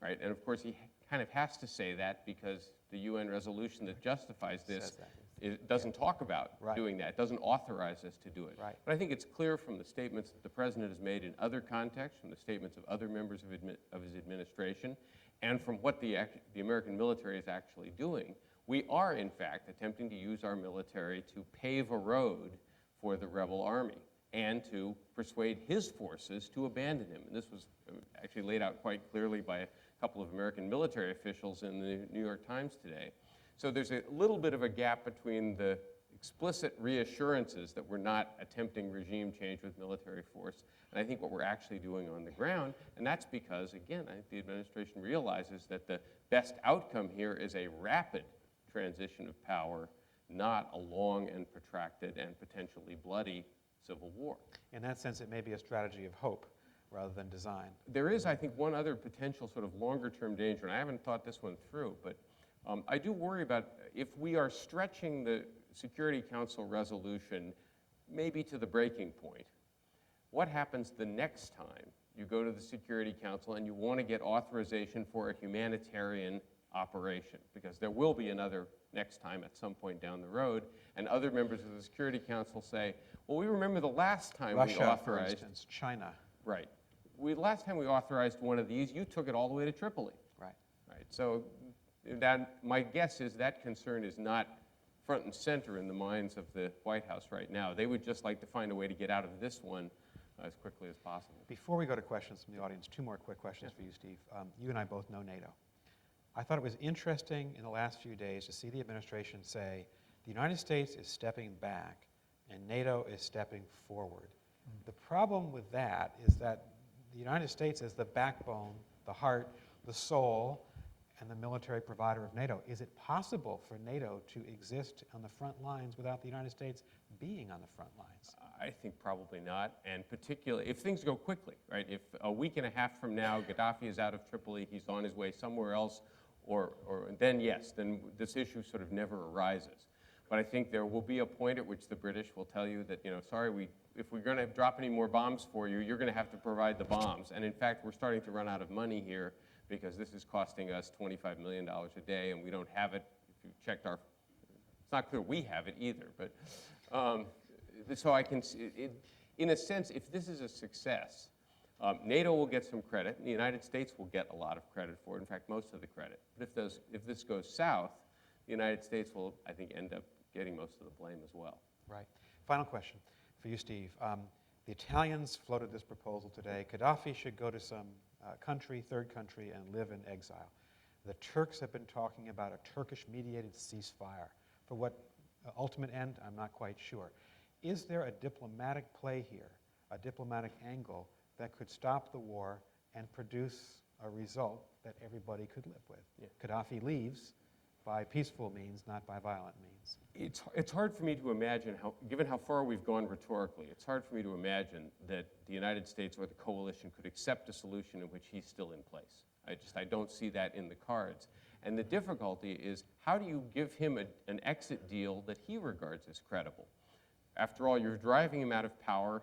right? And of course, he kind of has to say that because the UN resolution that justifies this it doesn't talk about doing that. It doesn't authorize us to do it. Right. But I think it's clear from the statements that the President has made in other contexts, from the statements of other members of his administration, and from what the American military is actually doing, we are, in fact, attempting to use our military to pave a road for the rebel army and to persuade his forces to abandon him. And this was actually laid out quite clearly by a couple of American military officials in the New York Times today. So there's a little bit of a gap between the explicit reassurances that we're not attempting regime change with military force and I think what we're actually doing on the ground. And that's because, again, I think the administration realizes that the best outcome here is a rapid transition of power, not a long and protracted and potentially bloody civil war. In that sense, it may be a strategy of hope rather than design. There is, I think, one other potential sort of longer-term danger, and I haven't thought this one through, but I do worry about if we are stretching the Security Council resolution maybe to the breaking point, what happens the next time you go to the Security Council and you want to get authorization for a humanitarian operation? Because there will be another next time at some point down the road, and other members of the Security Council say, well, we remember the last time we Russia, for authorized... instance, China. Right. Last time we authorized one of these, you took it all the way to Tripoli. Right. Right. So that, my guess is that concern is not front and center in the minds of the White House right now. They would just like to find a way to get out of this one as quickly as possible. Before we go to questions from the audience, two more quick questions for you, Steve. You and I both know NATO. I thought it was interesting in the last few days to see the administration say the United States is stepping back and NATO is stepping forward. The problem with that is that the United States is the backbone, the heart, the soul, and the military provider of NATO. Is it possible for NATO to exist on the front lines without the United States being on the front lines? I think probably not, and particularly if things go quickly, right? If a week and a half from now Gaddafi is out of Tripoli, he's on his way somewhere else, or then yes, then this issue sort of never arises. But I think there will be a point at which the British will tell you that, you know, sorry, if we're going to drop any more bombs for you, you're going to have to provide the bombs. And in fact, we're starting to run out of money here because this is costing us $25 million a day, and we don't have it. If you checked our, it's not clear we have it either. But so I can see, in a sense, if this is a success, NATO will get some credit, and the United States will get a lot of credit for it. In fact, most of the credit. But if this goes south, the United States will, I think, end up getting most of the blame as well. Right. Final question for you, Steve. The Italians floated this proposal today. Gaddafi should go to some country, third country, and live in exile. The Turks have been talking about a Turkish-mediated ceasefire. For what ultimate end, I'm not quite sure. Is there a diplomatic play here, a diplomatic angle that could stop the war and produce a result that everybody could live with? Yeah. Gaddafi leaves by peaceful means, not by violent means. It's hard for me to imagine, given how far we've gone rhetorically, it's hard for me to imagine that the United States or the coalition could accept a solution in which he's still in place. I don't see that in the cards. And the difficulty is, how do you give him an exit deal that he regards as credible? After all, you're driving him out of power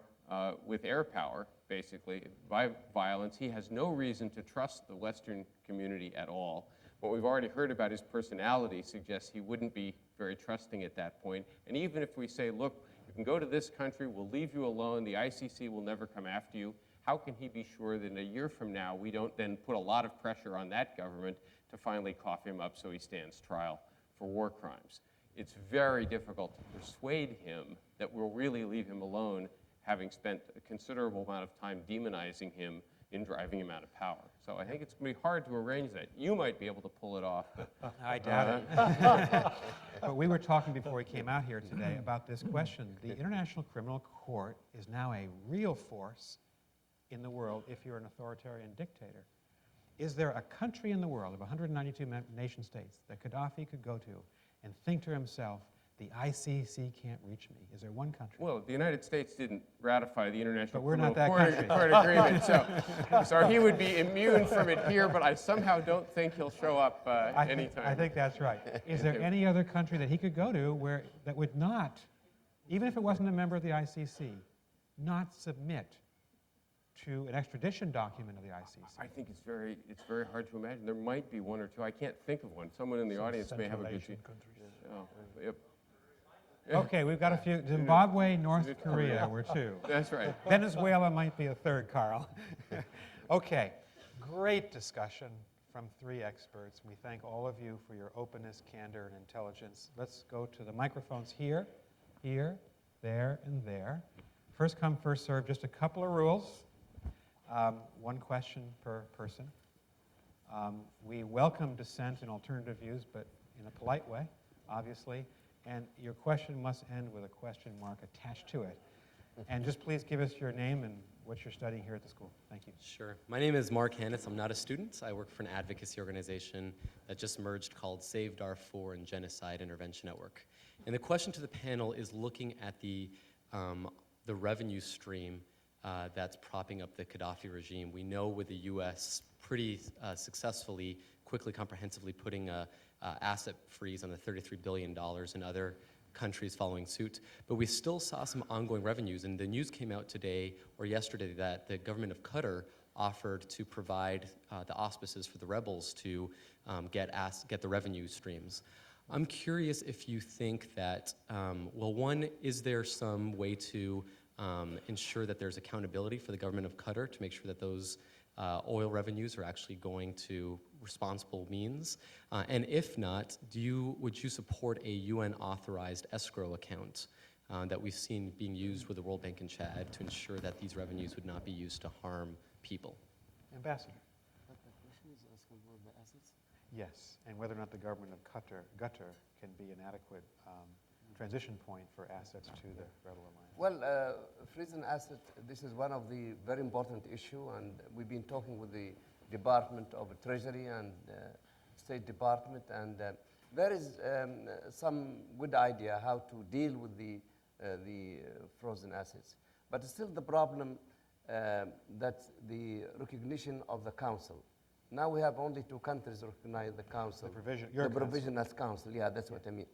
with air power, basically, by violence. He has no reason to trust the Western community at all. What we've already heard about his personality suggests he wouldn't be very trusting at that point. And even if we say, look, you can go to this country, we'll leave you alone, the ICC will never come after you, how can he be sure that in a year from now we don't then put a lot of pressure on that government to finally cough him up so he stands trial for war crimes? It's very difficult to persuade him that we'll really leave him alone, having spent a considerable amount of time demonizing him in driving him out of power. So I think it's going to be hard to arrange that. You might be able to pull it off. But, I doubt it. But we were talking before we came out here today about this question. The International Criminal Court is now a real force in the world if you're an authoritarian dictator. Is there a country in the world of 192 nation states that Gaddafi could go to and think to himself, the ICC can't reach me? Is there one country? Well, the United States didn't ratify the International But we're not Criminal that Court agreement, so he would be immune from it here, but I somehow don't think he'll show up anytime. I think that's right. Is there any other country that he could go to where that would not, even if it wasn't a member of the ICC, not submit to an extradition document of the ICC? I think it's very hard to imagine. There might be one or two. I can't think of one. Someone in the audience may have a good Central Asian countries. Oh, yep. Okay, we've got a few. Zimbabwe, North Korea were two. That's right. Venezuela might be a third, Carl. Okay, great discussion from three experts. We thank all of you for your openness, candor, and intelligence. Let's go to the microphones here, there, and there. First come, first serve. Just a couple of rules. One question per person. We welcome dissent and alternative views, but in a polite way, obviously. And your question must end with a question mark attached to it. And just please give us your name and what you're studying here at the school. Thank you. Sure. My name is Mark Hannes. I'm not a student. I work for an advocacy organization that just merged called Save Darfur and Genocide Intervention Network. And the question to the panel is looking at the revenue stream that's propping up the Gaddafi regime. We know with the U.S. pretty successfully, quickly, comprehensively putting a asset freeze on the $33 billion and other countries following suit. But we still saw some ongoing revenues, and the news came out today or yesterday that the government of Qatar offered to provide the auspices for the rebels to get the revenue streams. I'm curious if you think that, well, one, is there some way to ensure that there's accountability for the government of Qatar to make sure that those oil revenues are actually going to responsible means? And if not, would you support a UN-authorized escrow account that we've seen being used with the World Bank and Chad to ensure that these revenues would not be used to harm people? Ambassador. But the question is asking for the assets? Yes, and whether or not the government of Qatar can be an adequate transition point for assets to the rebel alliance. Well, freeze and asset, this is one of the very important issue, and we've been talking with the Department of Treasury and State Department, and there is some good idea how to deal with the frozen assets. But still the problem that the recognition of the council. Now we have only two countries recognize the council. The provisional council, yeah, that's what I mean.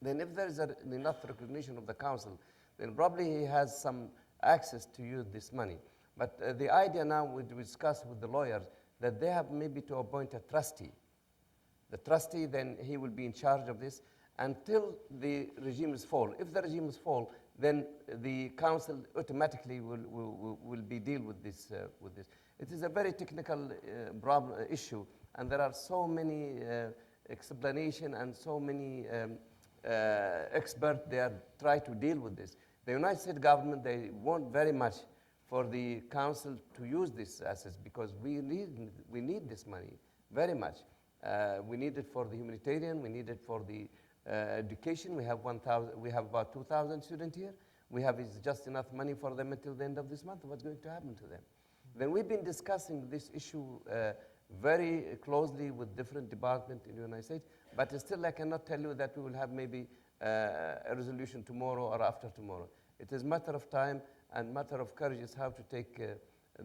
Then if there is enough recognition of the council, then probably he has some access to use this money. But the idea now we discuss with the lawyers that they have maybe to appoint a trustee. The trustee, then he will be in charge of this until the regime is fall. If the regime is fall, then the council automatically will be deal with this. It is a very technical issue, and there are so many explanation and so many experts there try to deal with this. The United States government, they want very much for the council to use these assets because we need this money very much. We need it for the humanitarian. We need it for the education. We have about 2,000 students here. We have just enough money for them until the end of this month. What's going to happen to them? Then we've been discussing this issue very closely with different departments in the United States, but still I cannot tell you that we will have maybe a resolution tomorrow or after tomorrow. It is a matter of time and matter of courage is how to take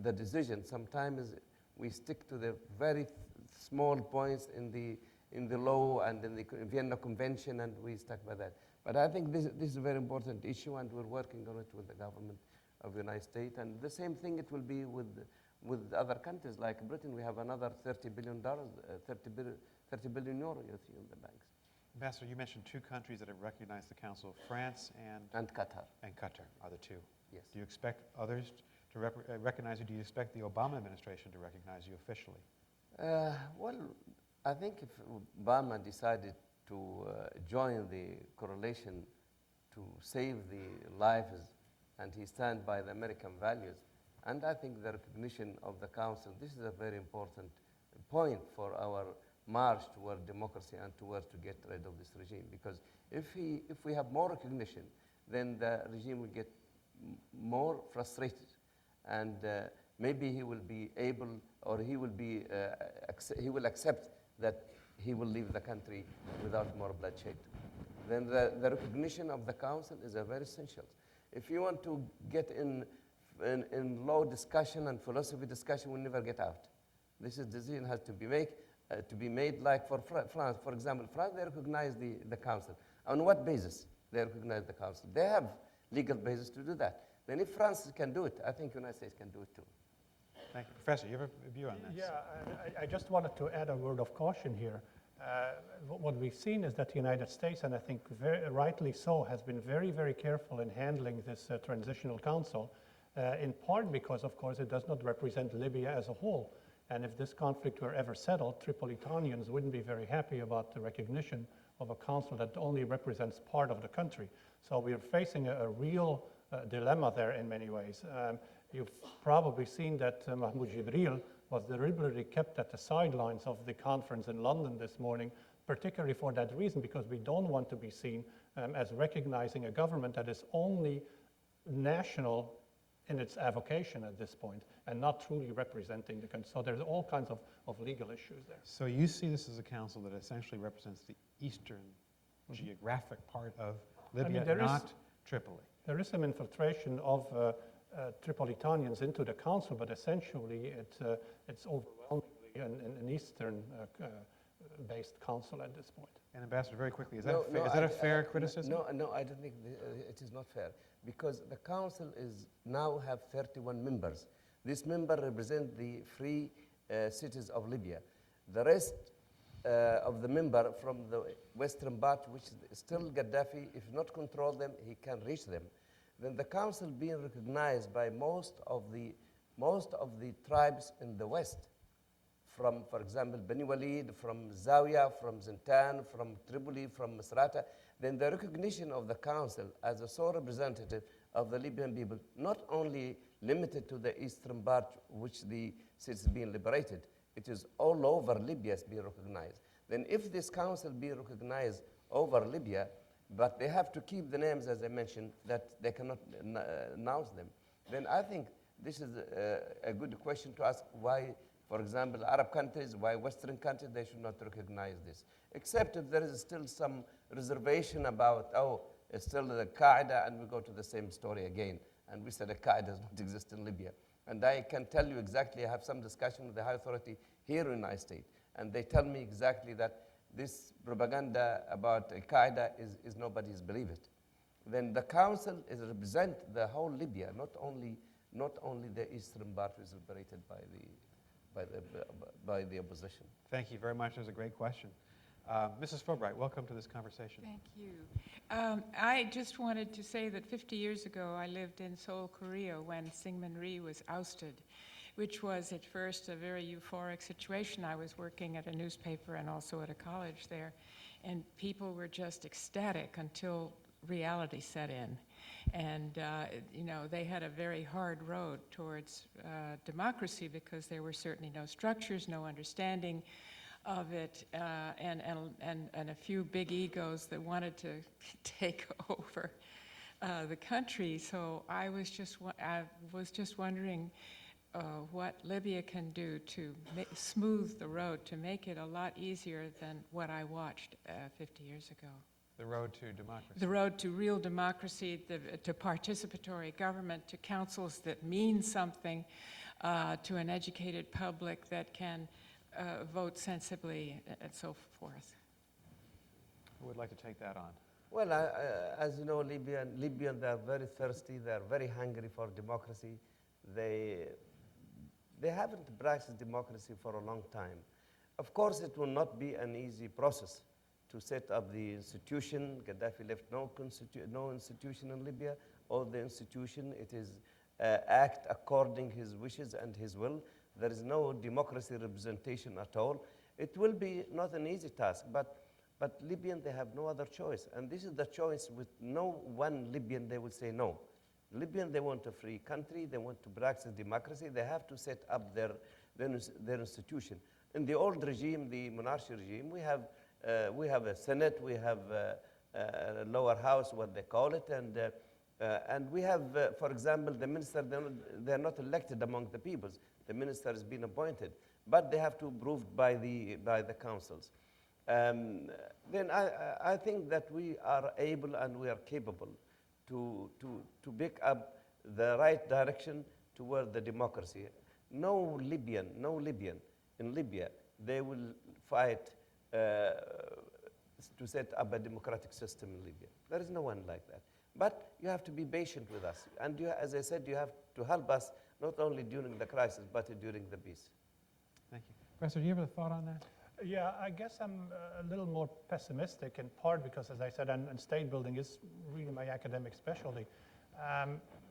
the decision. Sometimes we stick to the very small points in the law and in the Vienna Convention, and we stuck by that. But I think this is a very important issue, and we're working on it with the government of the United States. And the same thing it will be with other countries like Britain. We have another $30 billion, 30 billion euro in the banks. Ambassador, you mentioned two countries that have recognized the Council, France and Qatar. And Qatar are the two. Yes. Do you expect others to recognize you? Do you expect the Obama administration to recognize you officially? Well, I think if Obama decided to join the correlation to save the lives, and he stands by the American values, and I think the recognition of the Council, this is a very important point for our march toward democracy and towards to get rid of this regime. Because if we have more recognition, then the regime will get more frustrated, and maybe he will be able, or he will be, he will accept that he will leave the country without more bloodshed. Then the recognition of the council is very essential. If you want to get in law discussion and philosophy discussion, we'll never get out. This decision has to be made like for France. For example, France, they recognize the council. On what basis they recognize the council? They have legal basis to do that. Then if France can do it, I think the United States can do it too. Thank you. Professor, you have a view on this? Yeah, I just wanted to add a word of caution here. What we've seen is that the United States, and I think very rightly so, has been very, very careful in handling this transitional council, in part because, of course, it does not represent Libya as a whole. And if this conflict were ever settled, Tripolitanians wouldn't be very happy about the recognition of a council that only represents part of the country. So we're facing a real dilemma there in many ways. You've probably seen that Mahmoud Jibril was deliberately kept at the sidelines of the conference in London this morning, particularly for that reason, because we don't want to be seen as recognizing a government that is only national in its avocation at this point and not truly representing the country. So there's all kinds of legal issues there. So you see this as a council that essentially represents the eastern geographic part of Libya, not Tripoli. There is some infiltration of Tripolitanians into the council, but essentially it's overwhelmingly an eastern-based council at this point. And Ambassador, very quickly, is that a fair criticism? No, I don't think it is not fair, because the council now have 31 members. These members represent the free cities of Libya. The rest of the member from the western part, which is still Gaddafi, if not control them, he can reach them. Then the council being recognized by most of the tribes in the west, from, for example, Bani Walid, from Zawiya, from Zintan, from Tripoli, from Misrata, then the recognition of the council as a sole representative of the Libyan people, not only limited to the eastern part, which the cities being liberated, it is all over Libya is being recognized. Then if this council be recognized over Libya, but they have to keep the names, as I mentioned, that they cannot announce them, then I think this is a good question to ask why, for example, Arab countries, why Western countries, they should not recognize this. Except if there is still some reservation about, it's still the Qaeda, and we go to the same story again. And we said the Qaeda does not exist in Libya. And I can tell you exactly, I have some discussion with the high authority here in the United States, and they tell me exactly that this propaganda about Al-Qaeda is nobody's believe it. Then the council represent the whole Libya, not only the eastern part is liberated by the opposition. Thank you very much. That was a great question. Mrs. Fulbright, welcome to this conversation. Thank you. I just wanted to say that 50 years ago, I lived in Seoul, Korea, when Syngman Rhee was ousted, which was at first a very euphoric situation. I was working at a newspaper and also at a college there, and people were just ecstatic until reality set in. And they had a very hard road towards democracy, because there were certainly no structures, no understanding of it, and a few big egos that wanted to take over the country. So I was just wondering what Libya can do to smooth the road, to make it a lot easier than what I watched 50 years ago. The road to democracy. The road to real democracy, to participatory government, to councils that mean something, to an educated public that can vote sensibly, and so forth. Who would like to take that on? Well, as you know, Libyans, they are very thirsty, they are very hungry for democracy. They haven't practiced democracy for a long time. Of course, it will not be an easy process to set up the institution. Gaddafi left no institution in Libya. All the institution, it is act according his wishes and his will. There is no democracy representation at all. It will be not an easy task, but Libyan, they have no other choice. And this is the choice with no one Libyan, they will say no. Libyan, they want a free country, they want to practice democracy, they have to set up their institution. In the old regime, the monarchy regime, we have a Senate, we have a lower house, what they call it, and And we have, for example, the minister, they're not elected among the peoples. The minister has been appointed, but they have to be approved by the councils. Then I think that we are able and we are capable to pick up the right direction toward the democracy. No Libyan in Libya, they will fight to set up a democratic system in Libya. There is no one like that. But you have to be patient with us. And as I said, you have to help us not only during the crisis, but during the peace. Thank you. Professor, do you have a thought on that? Yeah, I guess I'm a little more pessimistic in part because, as I said, and state building is really my academic specialty.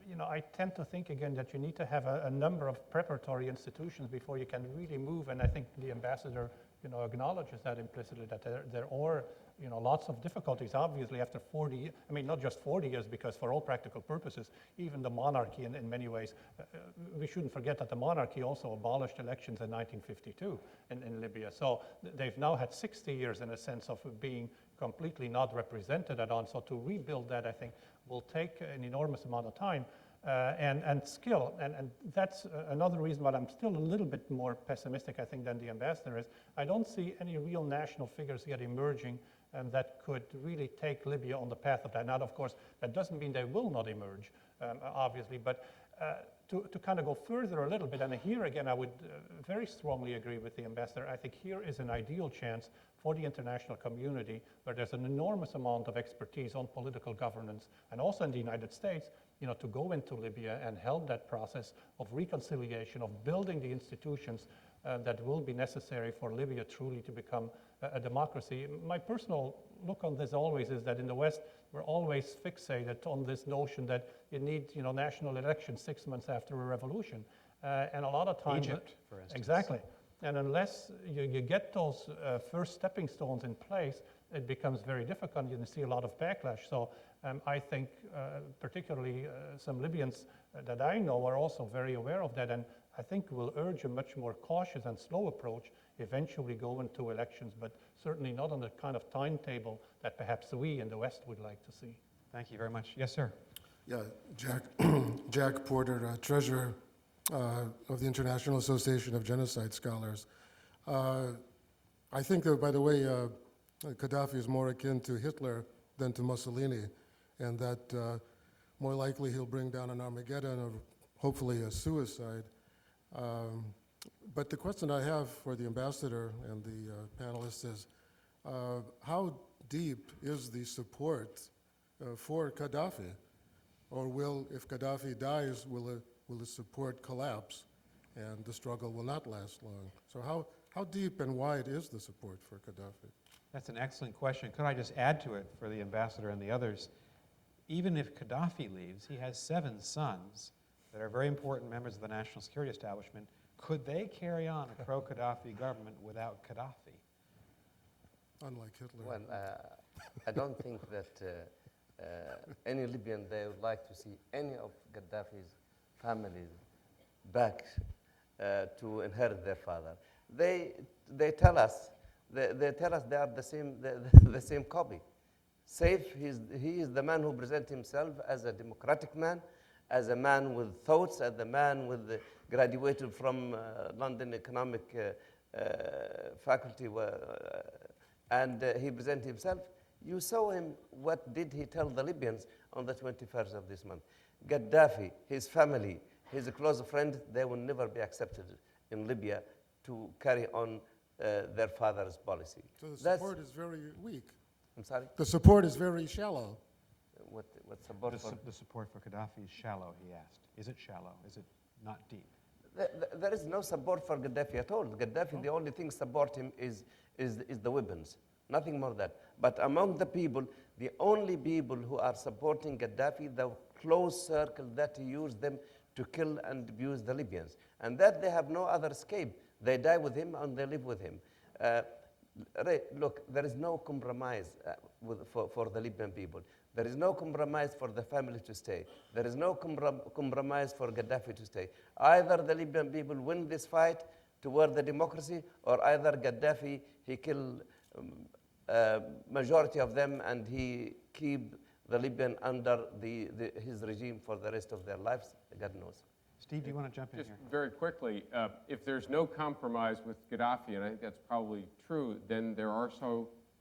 You know, I tend to think again that you need to have a number of preparatory institutions before you can really move, and I think the ambassador, you know, acknowledges that implicitly, that there are, you know, lots of difficulties. Obviously, after 40, I mean, not just 40 years, because for all practical purposes, even the monarchy in many ways, we shouldn't forget that the monarchy also abolished elections in 1952 in Libya. So they've now had 60 years in a sense of being completely not represented at all. So to rebuild that, I think, will take an enormous amount of time and skill. And that's another reason why I'm still a little bit more pessimistic, I think, than the ambassador is. I don't see any real national figures yet emerging that could really take Libya on the path of that. Now, of course, that doesn't mean they will not emerge, obviously, but to kind of go further a little bit, and here again, I would very strongly agree with the ambassador. I think here is an ideal chance for the international community where there's an enormous amount of expertise on political governance, and also in the United States, you know, to go into Libya and help that process of reconciliation, of building the institutions that will be necessary for Libya truly to become a democracy. My personal look on this always is that in the West, we're always fixated on this notion that you need, you know, national elections 6 months after a revolution. And a lot of times— Egypt, for instance. Exactly. And unless you get those first stepping stones in place, it becomes very difficult. You can see a lot of backlash. So I think particularly some Libyans that I know are also very aware of that, and I think will urge a much more cautious and slow approach, eventually go into elections, but certainly not on the kind of timetable that perhaps we in the West would like to see. Thank you very much. Yes, sir. Yeah, Jack Porter, treasurer of the International Association of Genocide Scholars. I think that, by the way, Gaddafi is more akin to Hitler than to Mussolini, and that more likely he'll bring down an Armageddon or hopefully a suicide. But the question I have for the ambassador and the panelists is, how deep is the support for Gaddafi? Or if Gaddafi dies, will the support collapse and the struggle will not last long? So how deep and wide is the support for Gaddafi? That's an excellent question. Could I just add to it for the ambassador and the others? Even if Gaddafi leaves, he has 7 sons that are very important members of the national security establishment. Could they carry on a pro-Gaddafi government without Gaddafi? Unlike Hitler. Well, I don't think that any Libyan, they would like to see any of Gaddafi's families back to inherit their father. They tell us they are the same copy. Saif, he is the man who presents himself as a democratic man, as a man with thoughts, as a man with graduated from London Economic Faculty, and he presented himself. You saw him, what did he tell the Libyans on the 21st of this month? Gaddafi, his family, his close friend, they will never be accepted in Libya to carry on their father's policy. So the support is very weak. I'm sorry? The support is very shallow. What support for? The support for Gaddafi is shallow, he asked. Is it shallow? Is it not deep? There is no support for Gaddafi at all. Gaddafi, the only thing support him is the weapons, nothing more than that. But among the people, the only people who are supporting Gaddafi, the close circle that he used them to kill and abuse the Libyans. And that they have no other escape. They die with him and they live with him. Look, there is no compromise for the Libyan people. There is no compromise for the family to stay. There is no compromise for Gaddafi to stay. Either the Libyan people win this fight toward the democracy, or either Gaddafi, he kill majority of them and he keep the Libyan under his regime for the rest of their lives, God knows. Steve, do you want to jump in Just here? very quickly, if there's no compromise with Gaddafi, and I think that's probably true, then there are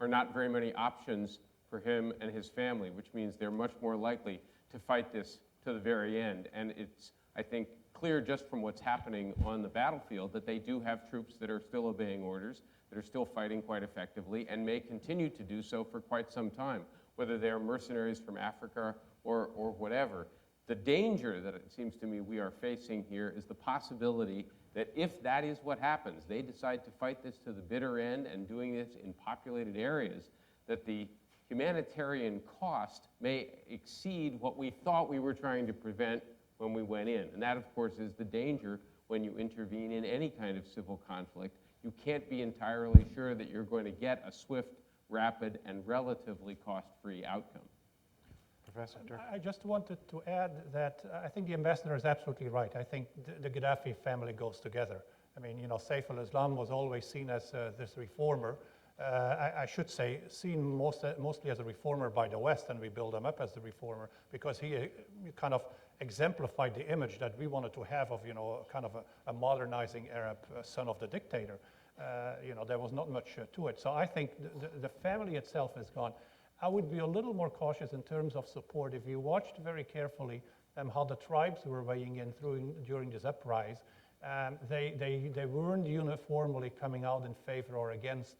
not very many options for him and his family, which means they're much more likely to fight this to the very end. And it's, I think, clear just from what's happening on the battlefield that they do have troops that are still obeying orders, that are still fighting quite effectively, and may continue to do so for quite some time, whether they're mercenaries from Africa or whatever. The danger that it seems to me we are facing here is the possibility that if that is what happens, they decide to fight this to the bitter end and doing this in populated areas, that the humanitarian cost may exceed what we thought we were trying to prevent when we went in. And that, of course, is the danger when you intervene in any kind of civil conflict. You can't be entirely sure that you're going to get a swift, rapid, and relatively cost-free outcome. Professor Dirk? I just wanted to add that I think the ambassador is absolutely right. I think the Gaddafi family goes together. I mean, you know, Saif al-Islam was always seen as this reformer. I should say, seen mostly as a reformer by the West, and we build him up as the reformer because he kind of exemplified the image that we wanted to have of, you know, kind of a modernizing Arab son of the dictator. You know, there was not much to it. So I think the family itself is gone. I would be a little more cautious in terms of support. If you watched very carefully how the tribes were weighing in during this uprising, they weren't uniformly coming out in favor or against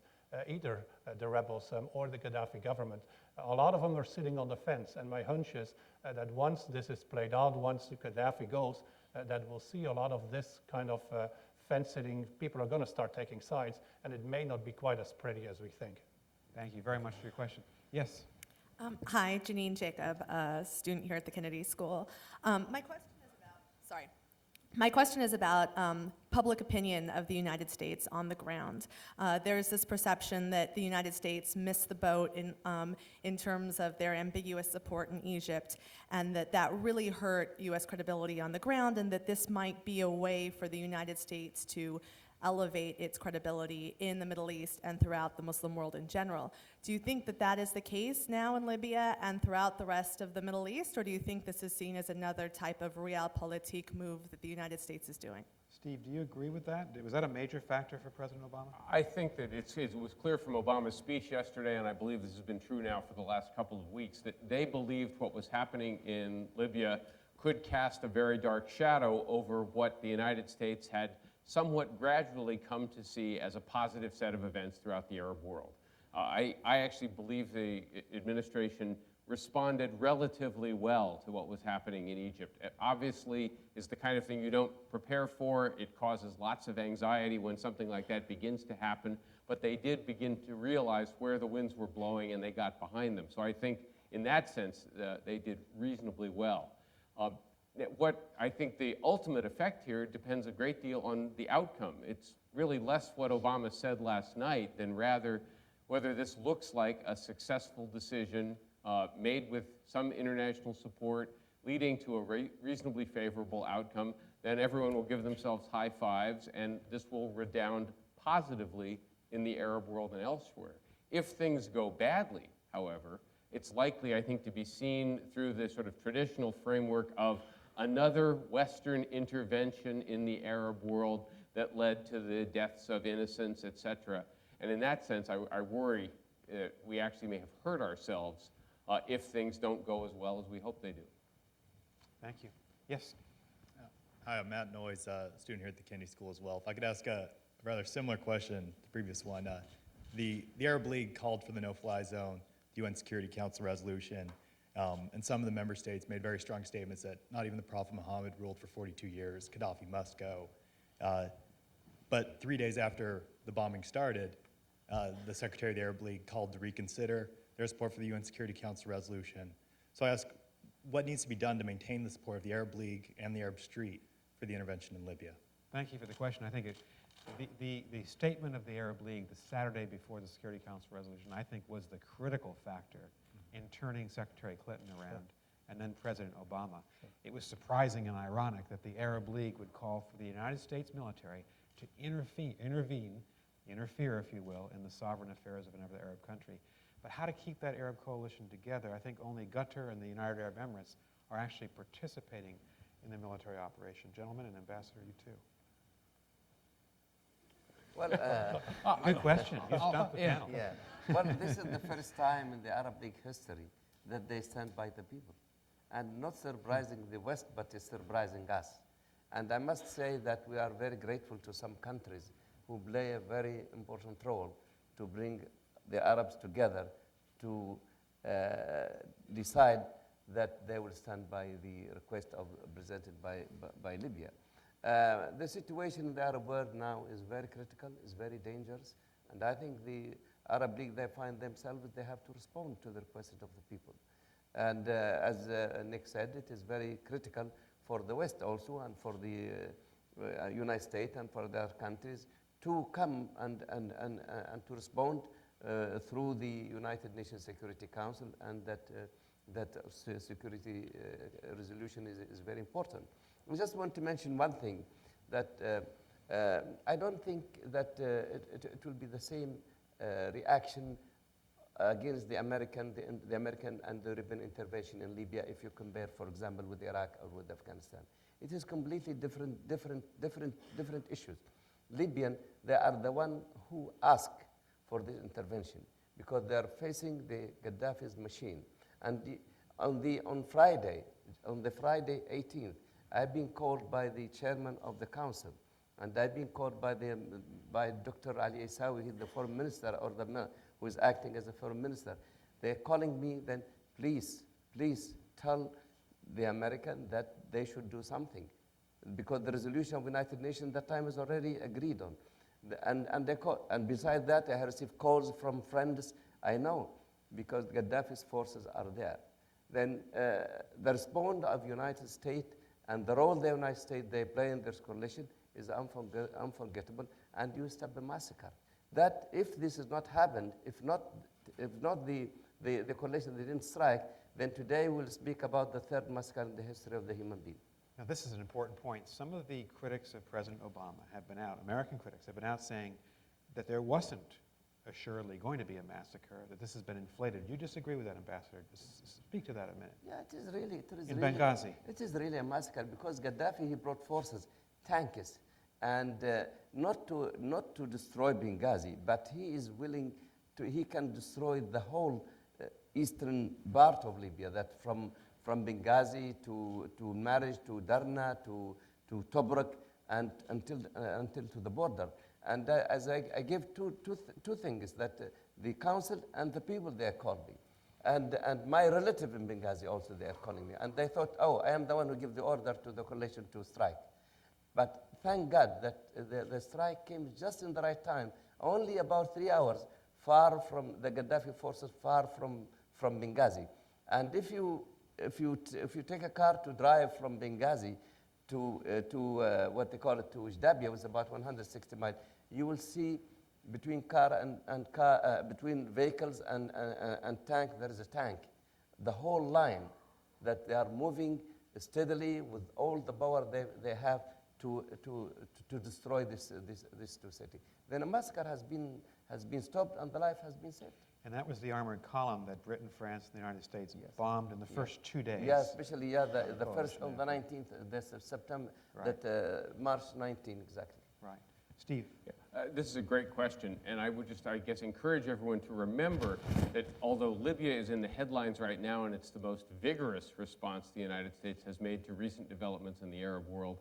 either the rebels or the Gaddafi government. A lot of them are sitting on the fence, and my hunch is that once this is played out, once Gaddafi goes, that we'll see a lot of this kind of fence-sitting. People are going to start taking sides, and it may not be quite as pretty as we think. Thank you very much for your question. Yes? Hi, Janine Jacob, a student here at the Kennedy School. My question is about public opinion of the United States on the ground. There's this perception that the United States missed the boat in terms of their ambiguous support in Egypt, and that really hurt U.S. credibility on the ground, and that this might be a way for the United States to elevate its credibility in the Middle East and throughout the Muslim world in general. Do you think that that is the case now in Libya and throughout the rest of the Middle East, or do you think this is seen as another type of realpolitik move that the United States is doing? Steve, do you agree with that? Was that a major factor for President Obama? I think that it was clear from Obama's speech yesterday, and I believe this has been true now for the last couple of weeks, that they believed what was happening in Libya could cast a very dark shadow over what the United States had somewhat gradually come to see as a positive set of events throughout the Arab world. I actually believe the administration responded relatively well to what was happening in Egypt. It obviously is the kind of thing you don't prepare for. It causes lots of anxiety when something like that begins to happen, but they did begin to realize where the winds were blowing and they got behind them. So I think in that sense, they did reasonably well. What I think the ultimate effect here depends a great deal on the outcome. It's really less what Obama said last night than rather whether this looks like a successful decision made with some international support leading to a reasonably favorable outcome. Then everyone will give themselves high fives, and this will redound positively in the Arab world and elsewhere. If things go badly, however, it's likely, I think, to be seen through the sort of traditional framework of another Western intervention in the Arab world that led to the deaths of innocents, etc. And in that sense, I worry that we actually may have hurt ourselves if things don't go as well as we hope they do. Thank you. Yes? Hi, I'm Matt Noyes, a student here at the Kennedy School as well. If I could ask a rather similar question to the previous one. The Arab League called for the no-fly zone, the UN Security Council resolution, and some of the member states made very strong statements that not even the Prophet Muhammad ruled for 42 years, Gaddafi must go. But 3 days after the bombing started, the Secretary of the Arab League called to reconsider their support for the UN Security Council resolution. So I ask, what needs to be done to maintain the support of the Arab League and the Arab Street for the intervention in Libya? Thank you for the question. I think the statement of the Arab League the Saturday before the Security Council resolution, I think, was the critical factor in turning Secretary Clinton around and then President Obama. It was surprising and ironic that the Arab League would call for the United States military to interfere, if you will, in the sovereign affairs of another Arab country. But how to keep that Arab coalition together, I think only Qatar and the United Arab Emirates are actually participating in the military operation. Gentlemen, and Ambassador, you too. Well, good question. You stumped the panel. Yeah. Well, this is the first time in the Arab League history that they stand by the people. And not surprising the West, but it's surprising us. And I must say that we are very grateful to some countries who play a very important role to bring the Arabs together to decide that they will stand by the request presented by Libya. The situation in the Arab world now is very critical, is very dangerous, and I think the Arab League, they find themselves, they have to respond to the request of the people. And as Nick said, it is very critical for the West also, and for the United States and for their countries to come and to respond through the United Nations Security Council, and that security resolution is very important. I just want to mention one thing, that I don't think that it will be the same reaction against the American and the European intervention in Libya if you compare, for example, with Iraq or with Afghanistan. It is completely different issues. Libyan, they are the one who ask for this intervention because they are facing the Gaddafi's machine. And on the Friday 18th, I've been called by the chairman of the council, and I've been called by Dr. Ali Isawi, the foreign minister, or who is acting as a foreign minister. They're calling me, then please tell the American that they should do something, because the resolution of the United Nations at that time is already agreed on. And besides that, I have received calls from friends I know, because Gaddafi's forces are there. Then the response of the United States and the role the United States they play in this coalition is unforgettable, and you stop the massacre. That if this has not happened, if not the coalition didn't strike, then today we'll speak about the third massacre in the history of the human being. Now, this is an important point. Some of the critics of President Obama have been out, American critics have been out saying that there wasn't assuredly going to be a massacre, that this has been inflated. Do you disagree with that, Ambassador? Speak to that a minute. Yeah, it is really. In Benghazi. It is really a massacre because Gaddafi, he brought forces, tanks, and not to destroy Benghazi, but he is willing to, he can destroy the whole eastern part of Libya, that from Benghazi to Marij, to Darna, to Tobruk, and until to the border. And as I give two things, that the council and the people, they are calling me. And my relative in Benghazi also, they are calling me. And they thought, oh, I am the one who gave the order to the coalition to strike. But thank God that the strike came just in the right time, only about 3 hours far from the Gaddafi forces, far from Benghazi. And if you take a car to drive from Benghazi to what they call it, to Jdabia, it was about 160 miles, you will see between between vehicles and tank, there is a tank. The whole line that they are moving steadily with all the power they have to destroy this two city. Then a massacre has been stopped and the life has been saved. And that was the armored column that Britain, France, and the United States bombed in the first 2 days. Yeah, especially the first on the 19th, this September, right. March 19 exactly. Right. Steve. Yeah. This is a great question, and I would just, I guess, encourage everyone to remember that although Libya is in the headlines right now and it's the most vigorous response the United States has made to recent developments in the Arab world,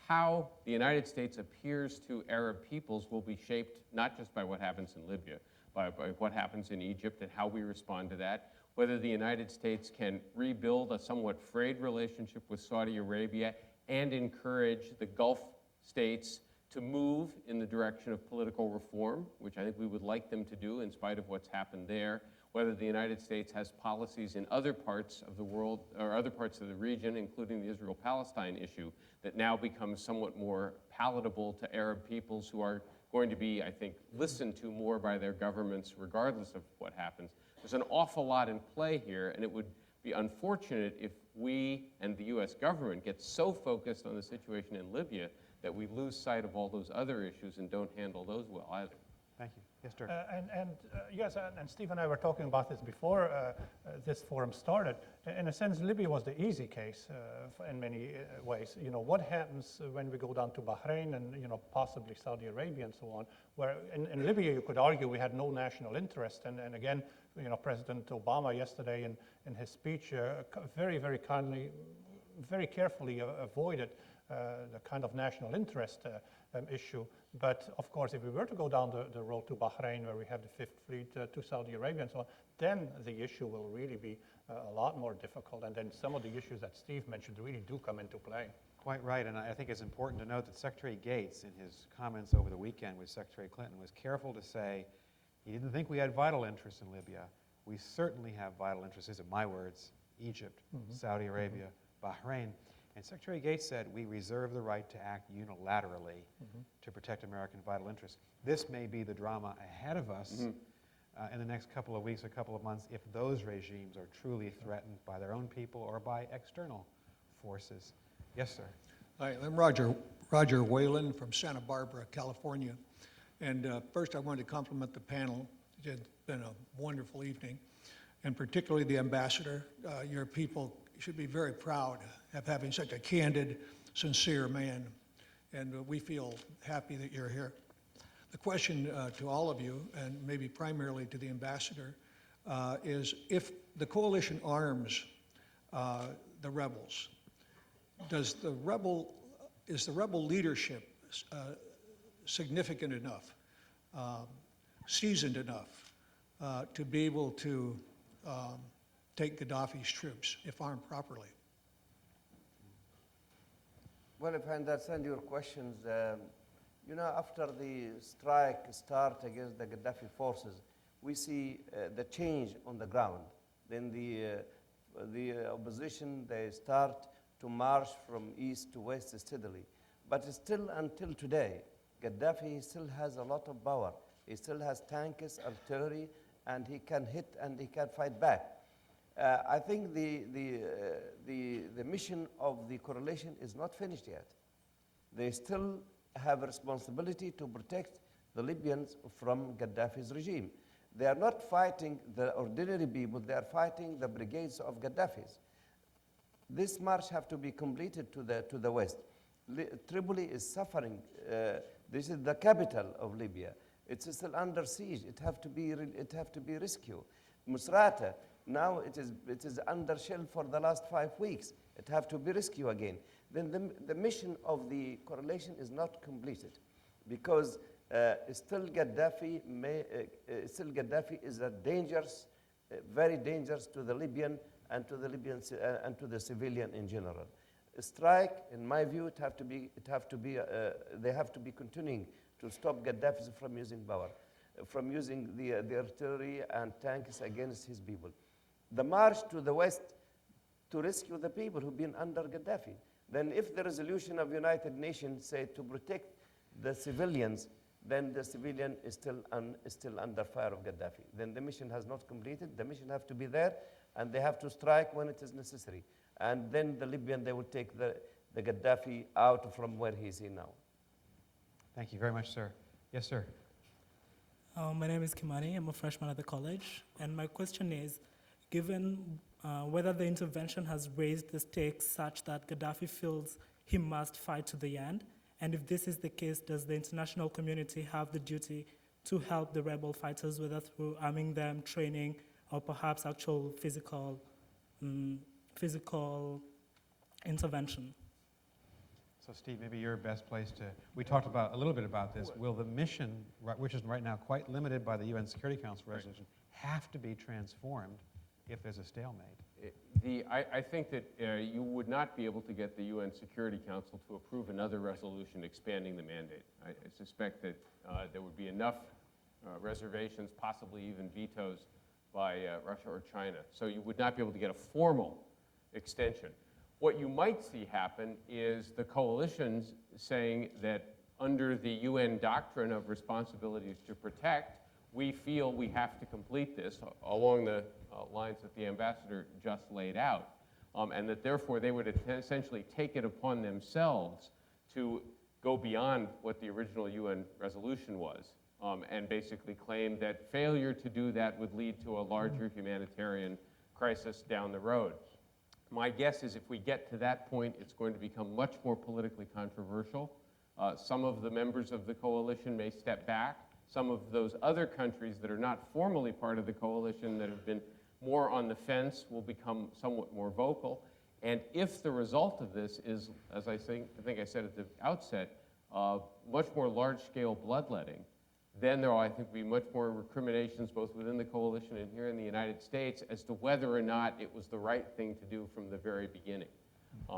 how the United States appears to Arab peoples will be shaped not just by what happens in Libya, by what happens in Egypt and how we respond to that, whether the United States can rebuild a somewhat frayed relationship with Saudi Arabia and encourage the Gulf states to move in the direction of political reform, which I think we would like them to do in spite of what's happened there, whether the United States has policies in other parts of the world or other parts of the region, including the Israel-Palestine issue, that now becomes somewhat more palatable to Arab peoples who are going to be, I think, listened to more by their governments regardless of what happens. There's an awful lot in play here, and it would be unfortunate if we and the U.S. government get so focused on the situation in Libya that we lose sight of all those other issues and don't handle those well either. Thank you. Yes, Dirk. Yes, and Steve and I were talking about this before this forum started. In a sense, Libya was the easy case in many ways. You know, what happens when we go down to Bahrain and, you know, possibly Saudi Arabia and so on, where in Libya you could argue we had no national interest. And again, you know, President Obama yesterday in his speech very, very kindly, very carefully avoided the kind of national interest issue. But of course, if we were to go down the road to Bahrain, where we have the Fifth Fleet, to Saudi Arabia and so on, then the issue will really be a lot more difficult. And then some of the issues that Steve mentioned really do come into play. Quite right, and I think it's important to note that Secretary Gates, in his comments over the weekend with Secretary Clinton, was careful to say he didn't think we had vital interests in Libya. We certainly have vital interests, these are my words, Egypt, Saudi Arabia, Bahrain. And Secretary Gates said, we reserve the right to act unilaterally to protect American vital interests. This may be the drama ahead of us in the next couple of weeks, a couple of months, if those regimes are truly threatened by their own people or by external forces. Yes, sir. Hi, I'm Roger Whalen from Santa Barbara, California. And first I wanted to compliment the panel. It's been a wonderful evening, and particularly the ambassador. Your people should be very proud of having such a candid, sincere man, and we feel happy that you're here. The question to all of you, and maybe primarily to the ambassador, is if the coalition arms the rebels, is the rebel leadership significant enough, seasoned enough to be able to take Gaddafi's troops if armed properly? Well, if I understand your questions, you know, after the strike start against the Gaddafi forces, we see the change on the ground. Then the opposition, they start to march from east to west steadily. But still, until today, Gaddafi still has a lot of power. He still has tanks, artillery, and he can hit and he can fight back. I think the mission of the coalition is not finished yet. They still have a responsibility to protect the Libyans from Gaddafi's regime. They are not fighting the ordinary people, they are fighting the brigades of Gaddafi's. This march have to be completed to the west. Tripoli is suffering. This is the capital of Libya. It's still under siege. It have to be rescued. Misrata, now it is under shell for the last 5 weeks. It have to be rescued again. Then the mission of the coalition is not completed, because still Gaddafi is a dangerous, very dangerous to the Libyan and to the Libyans and to the civilian in general. A strike, in my view, they have to be continuing to stop Gaddafi from using power, from using the artillery and tanks against his people. The march to the west to rescue the people who've been under Gaddafi. Then if the resolution of United Nations say to protect the civilians, then the civilian is still under fire of Gaddafi. Then the mission has not completed. The mission have to be there, and they have to strike when it is necessary. And then the Libyan, they will take the Gaddafi out from where he is in now. Thank you very much, sir. Yes, sir. My name is Kimani. I'm a freshman at the college. And my question is, given whether the intervention has raised the stakes such that Gaddafi feels he must fight to the end, and if this is the case, does the international community have the duty to help the rebel fighters, whether through arming them, training, or perhaps actual physical intervention? So Steve, maybe you're best placed to, we talked about a little bit about this. Will the mission, which is right now quite limited by the UN Security Council resolution, have to be transformed if there's a stalemate? I think that you would not be able to get the UN Security Council to approve another resolution expanding the mandate. I suspect that there would be enough reservations, possibly even vetoes by Russia or China. So you would not be able to get a formal extension. What you might see happen is the coalitions saying that under the UN doctrine of responsibilities to protect, we feel we have to complete this along the lines that the ambassador just laid out, and that therefore they would essentially take it upon themselves to go beyond what the original UN resolution was, and basically claimed that failure to do that would lead to a larger humanitarian crisis down the road. My guess is if we get to that point, it's going to become much more politically controversial. Some of the members of the coalition may step back. Some of those other countries that are not formally part of the coalition that have been more on the fence will become somewhat more vocal. And if the result of this is, as I think I said at the outset, much more large-scale bloodletting, then there will, I think, be much more recriminations both within the coalition and here in the United States as to whether or not it was the right thing to do from the very beginning.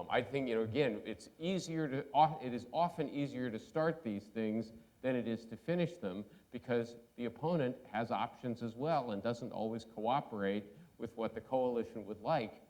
I think, again, it is often easier to start these things than it is to finish them because the opponent has options as well and doesn't always cooperate with what the coalition would like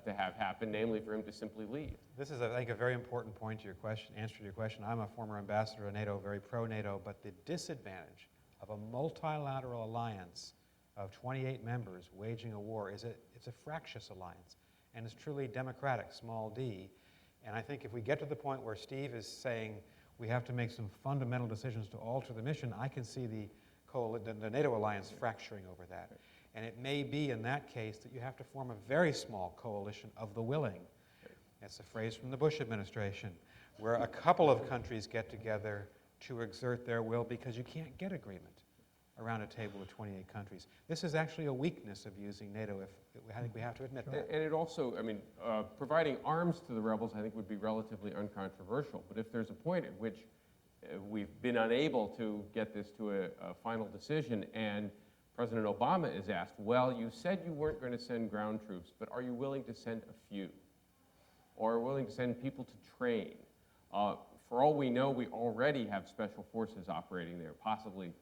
to have happen, namely for him to simply leave. This is, I think, a very important point to your question, answer to your question. I'm a former ambassador to NATO, very pro-NATO, but the disadvantage of a multilateral alliance of 28 members waging a war is it's a fractious alliance, and it's truly democratic, small d. And I think if we get to the point where Steve is saying we have to make some fundamental decisions to alter the mission, I can see the NATO alliance fracturing over that. And it may be in that case that you have to form a very small coalition of the willing. That's a phrase from the Bush administration, where a couple of countries get together to exert their will because you can't get agreement around a table of 28 countries. This is actually a weakness of using NATO, I think we have to admit that. And it also, providing arms to the rebels, I think, would be relatively uncontroversial. But if there's a point at which we've been unable to get this to a final decision and President Obama is asked, well, you said you weren't going to send ground troops, but are you willing to send a few? Or willing to send people to train? For all we know, we already have special forces operating there, possibly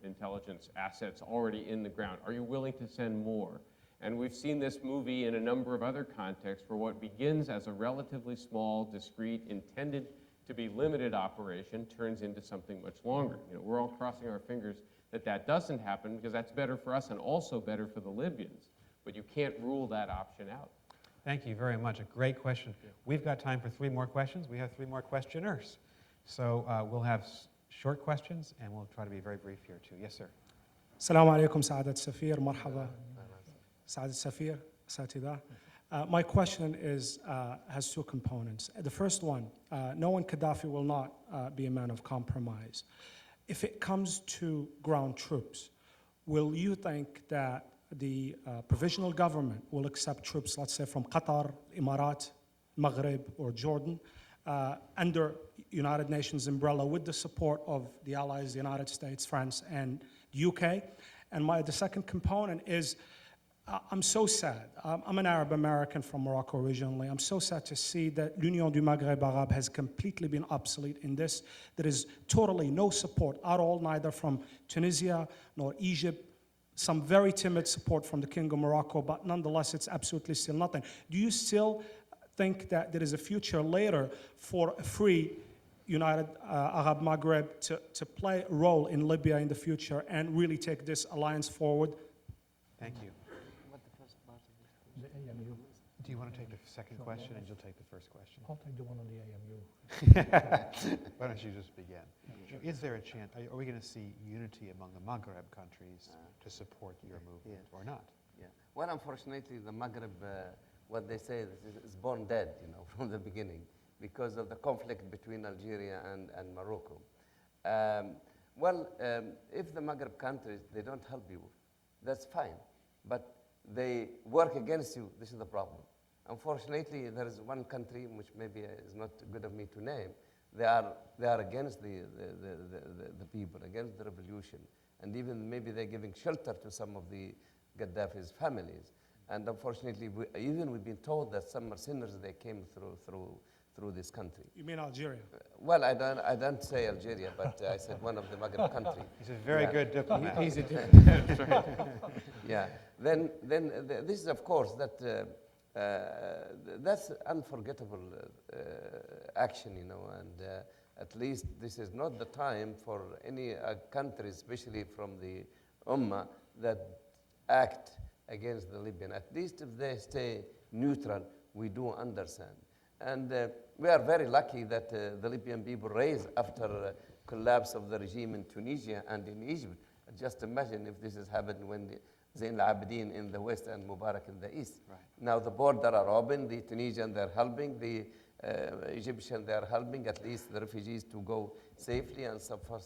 intelligence assets already in the ground. Are you willing to send more? And we've seen this movie in a number of other contexts where what begins as a relatively small, discrete, intended to be limited operation turns into something much longer. We're all crossing our fingers that doesn't happen because that's better for us and also better for the Libyans. But you can't rule that option out. Thank you very much. A great question. We've got time for 3 more questions. We have 3 more questioners. So we'll have short questions, and we'll try to be very brief here, too. Yes, sir. السلام عليكم سعادة السفير مرحبا سعادة السفير أساتذة. My question has 2 components. The first one, knowing Gaddafi will not be a man of compromise. If it comes to ground troops, will you think that the provisional government will accept troops, let's say from Qatar, Emirat, Maghreb, or Jordan, under United Nations umbrella with the support of the allies, the United States, France, and the UK? And the second component is, I'm so sad. I'm an Arab American from Morocco originally. I'm so sad to see that l'Union du Maghreb Arabe has completely been obsolete in this. There is totally no support at all, neither from Tunisia nor Egypt. Some very timid support from the King of Morocco, but nonetheless, it's absolutely still nothing. Do you still think that there is a future later for a free United Arab Maghreb to play a role in Libya in the future and really take this alliance forward? Thank you. Do you want to take the second question, and you'll take the first question? I'll take the one on the AMU. Why don't you just begin? Is there a chance, are we going to see unity among the Maghreb countries to support your movement or not? Yeah. Well, unfortunately, the Maghreb, what they say is born dead, from the beginning because of the conflict between Algeria and Morocco. If the Maghreb countries, they don't help you, that's fine. But they work against you, this is the problem. Unfortunately, there is one country, which maybe is not good of me to name, they are against the people, against the revolution. And even maybe they're giving shelter to some of the Gaddafi's families. And unfortunately, we've been told that some mercenaries, they came through this country. You mean Algeria? Well, I don't say Algeria, but I said one of the Maghreb countries. He's a very good diplomat. He's a diplomat. That's right. Yeah. Then this is, of course, that's unforgettable action, and at least this is not the time for any country, especially from the Ummah, that act against the Libyan. At least if they stay neutral, we do understand. And we are very lucky that the Libyan people raised after collapse of the regime in Tunisia and in Egypt. Just imagine if this has happened when Zain al-Abidin in the west and Mubarak in the east. Right. Now the borders are open, the Tunisian they're helping, the Egyptian they're helping at least the refugees to go safely and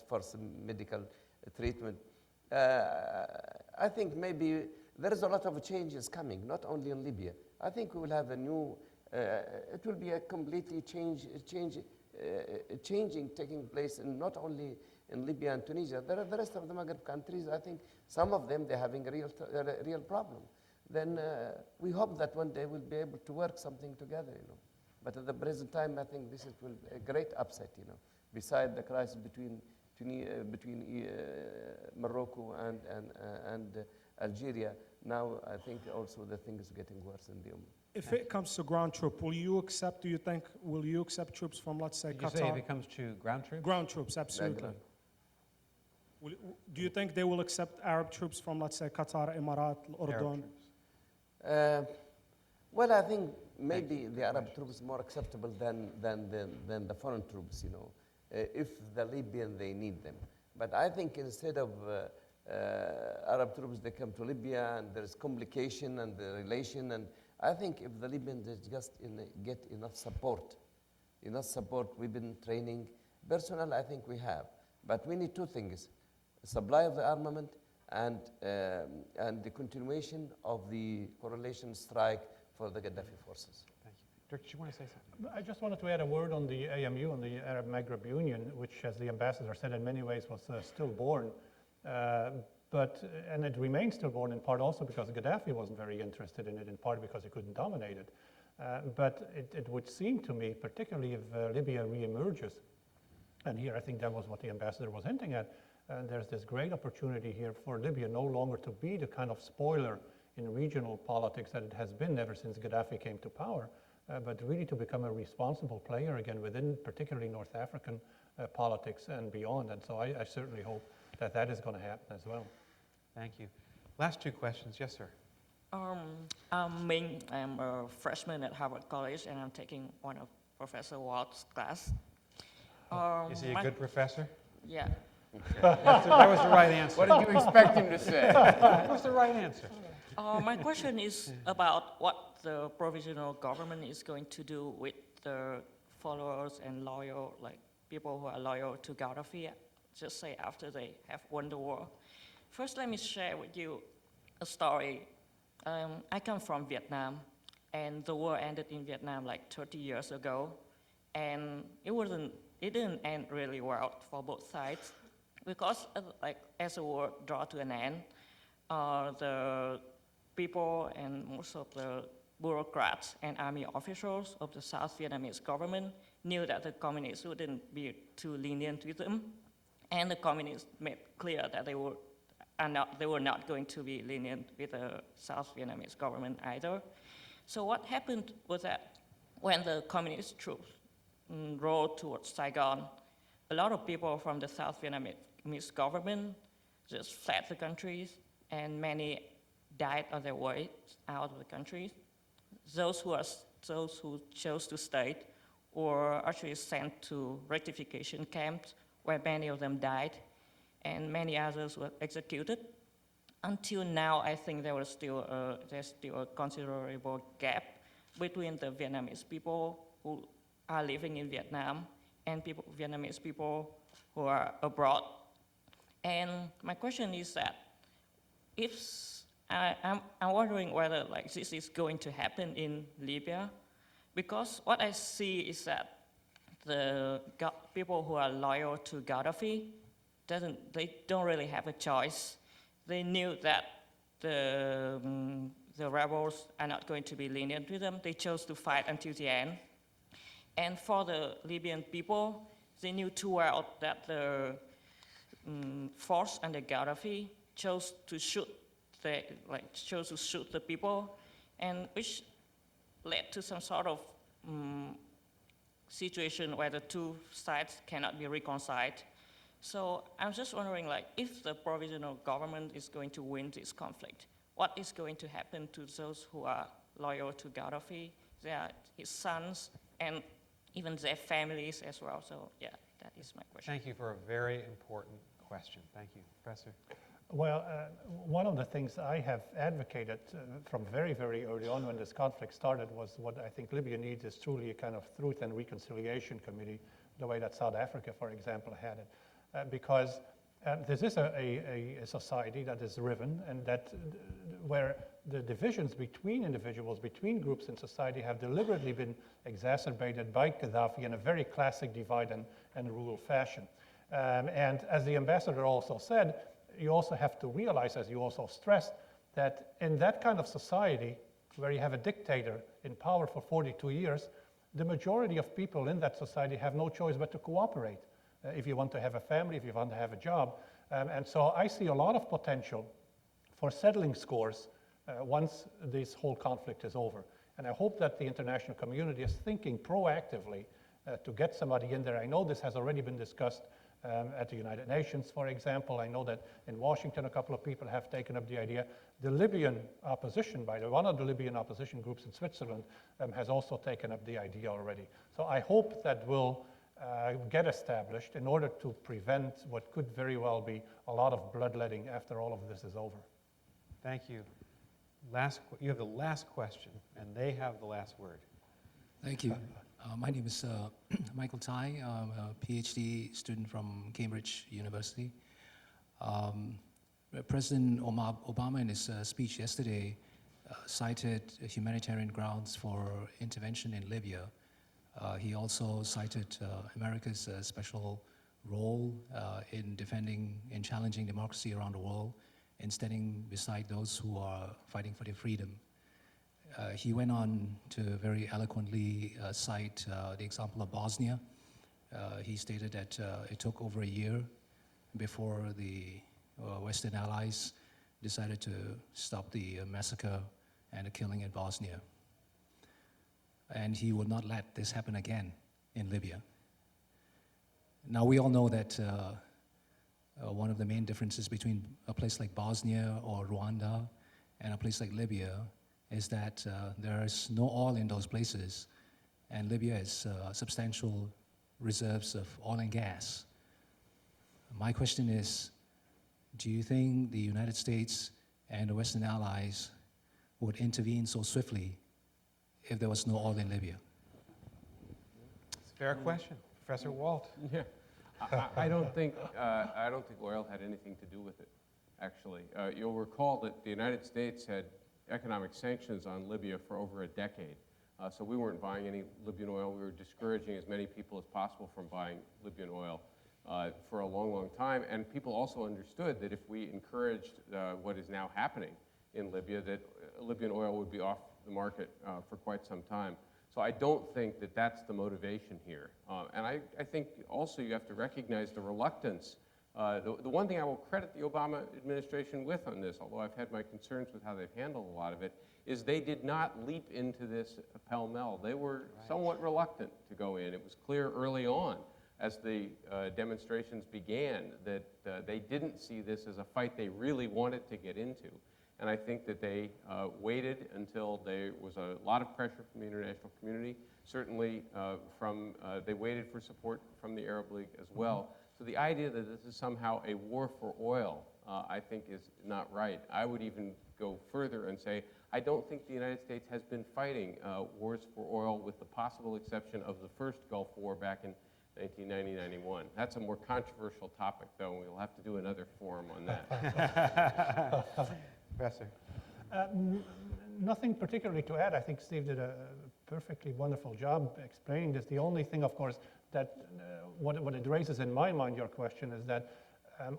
for some medical treatment. I think maybe there is a lot of changes coming, not only in Libya. I think we will have a new, it will be a completely changing taking place, in not only in Libya and Tunisia. There are the rest of the Maghreb countries. I think some of them they're having a real problem. Then we hope that one day we'll be able to work something together, you know. But at the present time, I think this is a great upset, you know. Beside the crisis between Morocco and Algeria, now I think also the thing is getting worse in the If it comes to ground troop, will you accept troops from, let's say, Did you Qatar? say if it comes to ground troops? Ground troops, absolutely. Do you think they will accept Arab troops from, let's say, Qatar, Emirat, Urdun? Well, I think maybe the Arab troops are more acceptable than the foreign troops, you know, if the Libyan, they need them. But I think instead of Arab troops, they come to Libya and there's complication and the relation. And I think if the Libyans just get enough support, we've been training. Personnel, I think we have. But we need two things: supply of the armament and the continuation of the correlation strike for the Gaddafi forces. Thank you. Dirk, did you want to say something? I just wanted to add a word on the AMU, on the Arab Maghreb Union, which, as the ambassador said, in many ways was stillborn. And it remains stillborn in part also because Gaddafi wasn't very interested in it, in part because he couldn't dominate it. But it would seem to me, particularly if Libya reemerges, and here I think that was what the ambassador was hinting at, there's this great opportunity here for Libya no longer to be the kind of spoiler in regional politics that it has been ever since Gaddafi came to power, but really to become a responsible player again within particularly North African politics and beyond. And so I certainly hope that that is going to happen as well. Thank you. Last two questions. Yes, sir. I'm Ming. I'm a freshman at Harvard College, and I'm taking one of Professor Walt's class. Is he a good professor? Yeah. That was the right answer. What did you expect him to say? That was the right answer. My question is about what the provisional government is going to do with the followers and loyal, like people who are loyal to Gaddafi, just say after they have won the war. First, let me share with you a story. I come from Vietnam, and the war ended in Vietnam like 30 years ago, and it didn't end really well for both sides, because as the war drew to an end, the people and most of the bureaucrats and army officials of the South Vietnamese government knew that the communists wouldn't be too lenient with them, and the communists made clear that they were not going to be lenient with the South Vietnamese government either. So what happened was that when the communist troops rode towards Saigon, a lot of people from the South Vietnamese government just fled the countries, and many died on their way out of the country. Those who chose to stay were actually sent to rectification camps, where many of them died, and many others were executed. Until now, I think there's still a considerable gap between the Vietnamese people who are living in Vietnam and Vietnamese people who are abroad. And my question is that I'm wondering whether this is going to happen in Libya, because what I see is that the people who are loyal to Gaddafi, they don't really have a choice. They knew that the rebels are not going to be lenient with them. They chose to fight until the end. And for the Libyan people, they knew too well that the force under Gaddafi chose to shoot the people, and which led to some sort of situation where the two sides cannot be reconciled. So I'm just wondering, if the provisional government is going to win this conflict, what is going to happen to those who are loyal to Gaddafi, his sons, and even their families as well? So yeah, That is my question. Thank you for a very important question. Thank you. Professor? Well, one of the things I have advocated from very, very early on when this conflict started was what I think Libya needs is truly a kind of truth and reconciliation committee, the way that South Africa, for example, had it. Because this is a society that is riven and that where the divisions between individuals, between groups in society have deliberately been exacerbated by Gaddafi in a very classic divide and rule fashion. And as the ambassador also said, you also have to realize, as you also stressed, that in that kind of society where you have a dictator in power for 42 years, the majority of people in that society have no choice but to cooperate if you want to have a family, if you want to have a job. And so I see a lot of potential for settling scores once this whole conflict is over. And I hope that the international community is thinking proactively to get somebody in there. I know this has already been discussed at the United Nations, for example. I know that in Washington a couple of people have taken up the idea. The Libyan opposition, by the way, one of the Libyan opposition groups in Switzerland has also taken up the idea already. So I hope that will get established in order to prevent what could very well be a lot of bloodletting after all of this is over. Thank you. You have the last question, and they have the last word. Thank you. My name is Michael Tai. I'm a PhD student from Cambridge University. President Obama in his speech yesterday cited humanitarian grounds for intervention in Libya. He also cited America's special role in defending and challenging democracy around the world and standing beside those who are fighting for their freedom. He went on to very eloquently cite the example of Bosnia. He stated that it took over a year before the Western allies decided to stop the massacre and the killing in Bosnia. And he would not let this happen again in Libya. Now we all know that one of the main differences between a place like Bosnia or Rwanda and a place like Libya is that there is no oil in those places, and Libya has substantial reserves of oil and gas. My question is, do you think the United States and the Western allies would intervene so swiftly if there was no oil in Libya? It's a fair question. Professor Walt. Yeah. I don't think oil had anything to do with it, actually. You'll recall that the United States had economic sanctions on Libya for over a decade. So we weren't buying any Libyan oil. We were discouraging as many people as possible from buying Libyan oil for a long, long time. And people also understood that if we encouraged what is now happening in Libya, that Libyan oil would be off the market for quite some time. So I don't think that that's the motivation here. And I think also you have to recognize the reluctance. The one thing I will credit the Obama administration with on this, although I've had my concerns with how they've handled a lot of it, is they did not leap into this pell-mell. They were somewhat reluctant to go in. It was clear early on as the demonstrations began that they didn't see this as a fight they really wanted to get into. And I think that they waited until there was a lot of pressure from the international community. Certainly they waited for support from the Arab League as well. So the idea that this is somehow a war for oil, I think is not right. I would even go further and say, I don't think the United States has been fighting wars for oil with the possible exception of the first Gulf War back in 1990-91. That's a more controversial topic, though, and we'll have to do another forum on that. Professor. Nothing particularly to add. I think Steve did a perfectly wonderful job explaining this. The only thing, of course, that what it raises in my mind, your question, is that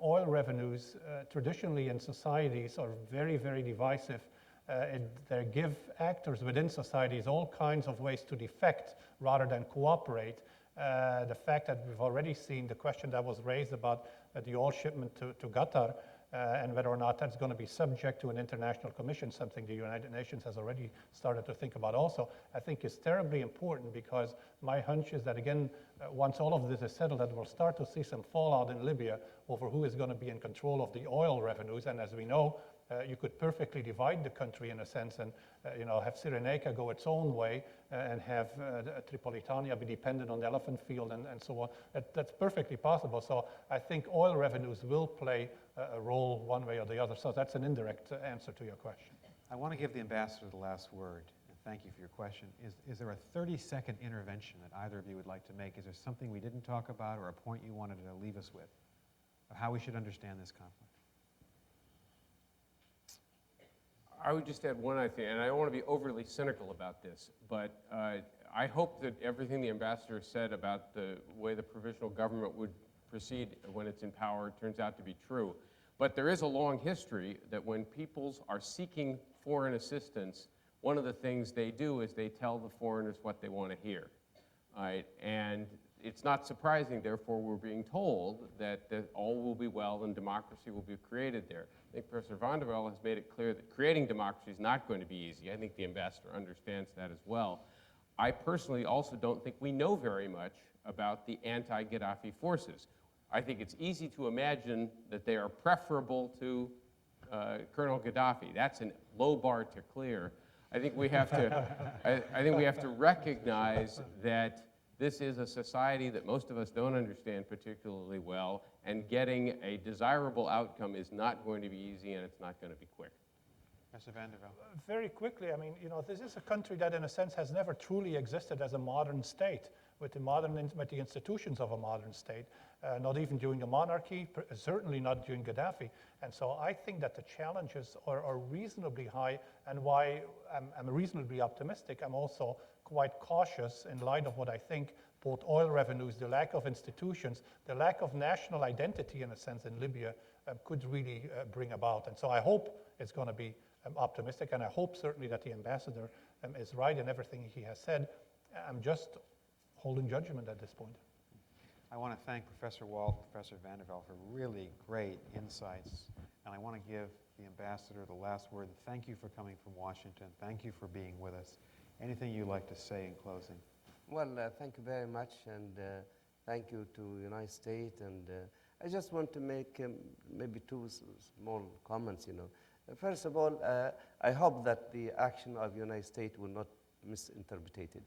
oil revenues traditionally in societies are very, very divisive. They give actors within societies all kinds of ways to defect rather than cooperate. The fact that we've already seen the question that was raised about the oil shipment to Qatar, and whether or not that's going to be subject to an international commission, something the United Nations has already started to think about also, I think is terribly important, because my hunch is that, again, once all of this is settled, that we'll start to see some fallout in Libya over who is going to be in control of the oil revenues. And as we know, You could perfectly divide the country in a sense and have Cyrenaica go its own way and have Tripolitania be dependent on the elephant field and so on. That's perfectly possible. So I think oil revenues will play a role one way or the other. So that's an indirect answer to your question. I want to give the ambassador the last word. And thank you for your question. Is there a 30-second intervention that either of you would like to make? Is there something we didn't talk about or a point you wanted to leave us with of how we should understand this conflict? I would just add one other thing, and I don't want to be overly cynical about this, but I hope that everything the ambassador said about the way the provisional government would proceed when it's in power turns out to be true. But there is a long history that when peoples are seeking foreign assistance, one of the things they do is they tell the foreigners what they want to hear. Right? And it's not surprising, therefore, we're being told that all will be well and democracy will be created there. I think Professor Vanderveld has made it clear that creating democracy is not going to be easy. I think the ambassador understands that as well. I personally also don't think we know very much about the anti-Gaddafi forces. I think it's easy to imagine that they are preferable to Colonel Gaddafi. That's a low bar to clear. I think we have to, I think we have to recognize that this is a society that most of us don't understand particularly well, and getting a desirable outcome is not going to be easy, and it's not going to be quick. Professor Vanderveld. Very quickly, I mean, this is a country that in a sense has never truly existed as a modern state with the institutions of a modern state, not even during the monarchy, certainly not during Gaddafi. And so I think that the challenges are reasonably high, and why I'm reasonably optimistic. I'm also quite cautious in light of what I think both oil revenues, the lack of institutions, the lack of national identity in a sense in Libya could really bring about. And so I hope it's going to be optimistic, and I hope certainly that the ambassador is right in everything he has said. I'm just holding judgment at this point. I want to thank Professor Walt, Professor Vanderveld for really great insights, and I want to give the ambassador the last word. Thank you for coming from Washington. Thank you for being with us. Anything you'd like to say in closing? Well, thank you very much, and thank you to the United States. And I just want to make maybe two small comments. First of all, I hope that the action of the United States will not be misinterpreted.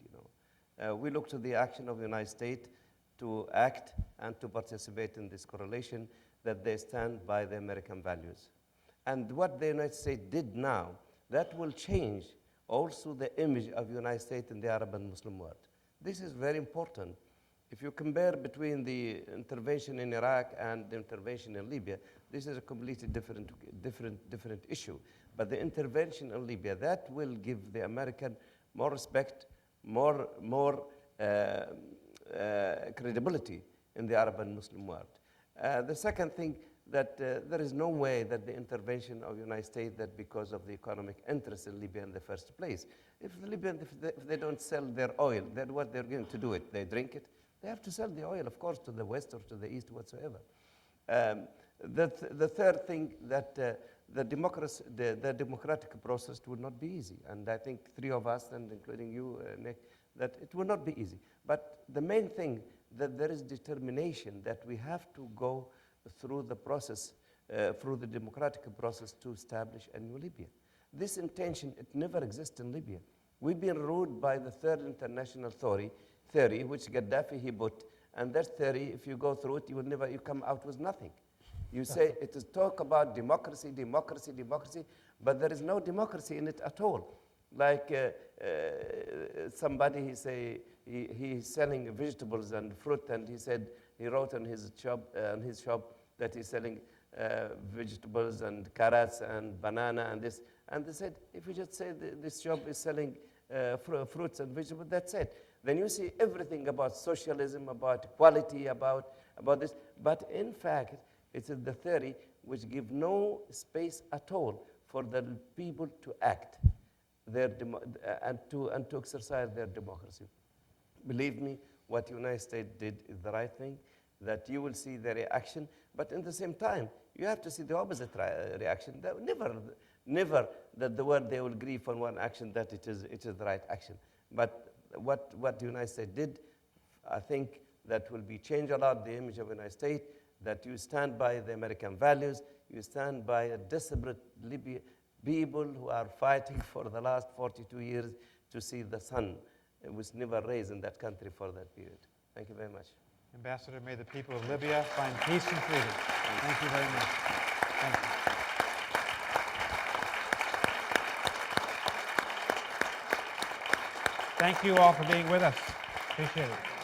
We look to the action of the United States to act and to participate in this correlation that they stand by the American values. And what the United States did now, that will change also the image of the United States in the Arab and Muslim world. This is very important. If you compare between the intervention in Iraq and the intervention in Libya, this is a completely different issue. But the intervention in Libya, that will give the American more respect, more credibility in the Arab and Muslim world. The second thing, that there is no way that the intervention of the United States, that because of the economic interest in Libya in the first place, if the Libyans, if they don't sell their oil, then what they're going to do it? They drink it? They have to sell the oil, of course, to the west or to the east, whatsoever. The third thing, that the democratic process will not be easy. And I think three of us, and including you, Nick, that it will not be easy. But the main thing, that there is determination that we have to go through the process, through the democratic process to establish a new Libya. This intention, it never exists in Libya. We've been ruled by the third international theory, which Gaddafi he put, and that theory, if you go through it, you come out with nothing. You say it is talk about democracy, democracy, democracy, but there is no democracy in it at all. Like somebody, he's selling vegetables and fruit, and he said, he wrote on his shop that he's selling vegetables and carrots and banana and this. And they said, if you just say this shop is selling fruits and vegetables, that's it. Then you see everything about socialism, about equality, about this. But in fact, it's the theory which gives no space at all for the people to act and to exercise their democracy. Believe me, what the United States did is the right thing, that you will see the reaction, but in the same time, you have to see the opposite reaction. Never that the world, they will agree for one action that it is the right action. But what the United States did, I think that will be change a lot the image of the United States, that you stand by the American values, you stand by a desperate Libya people who are fighting for the last 42 years to see the sun. It was never raised in that country for that period. Thank you very much. Ambassador, may the people of Libya find peace and freedom. Thank you very much. Thank you. Thank you all for being with us. Appreciate it.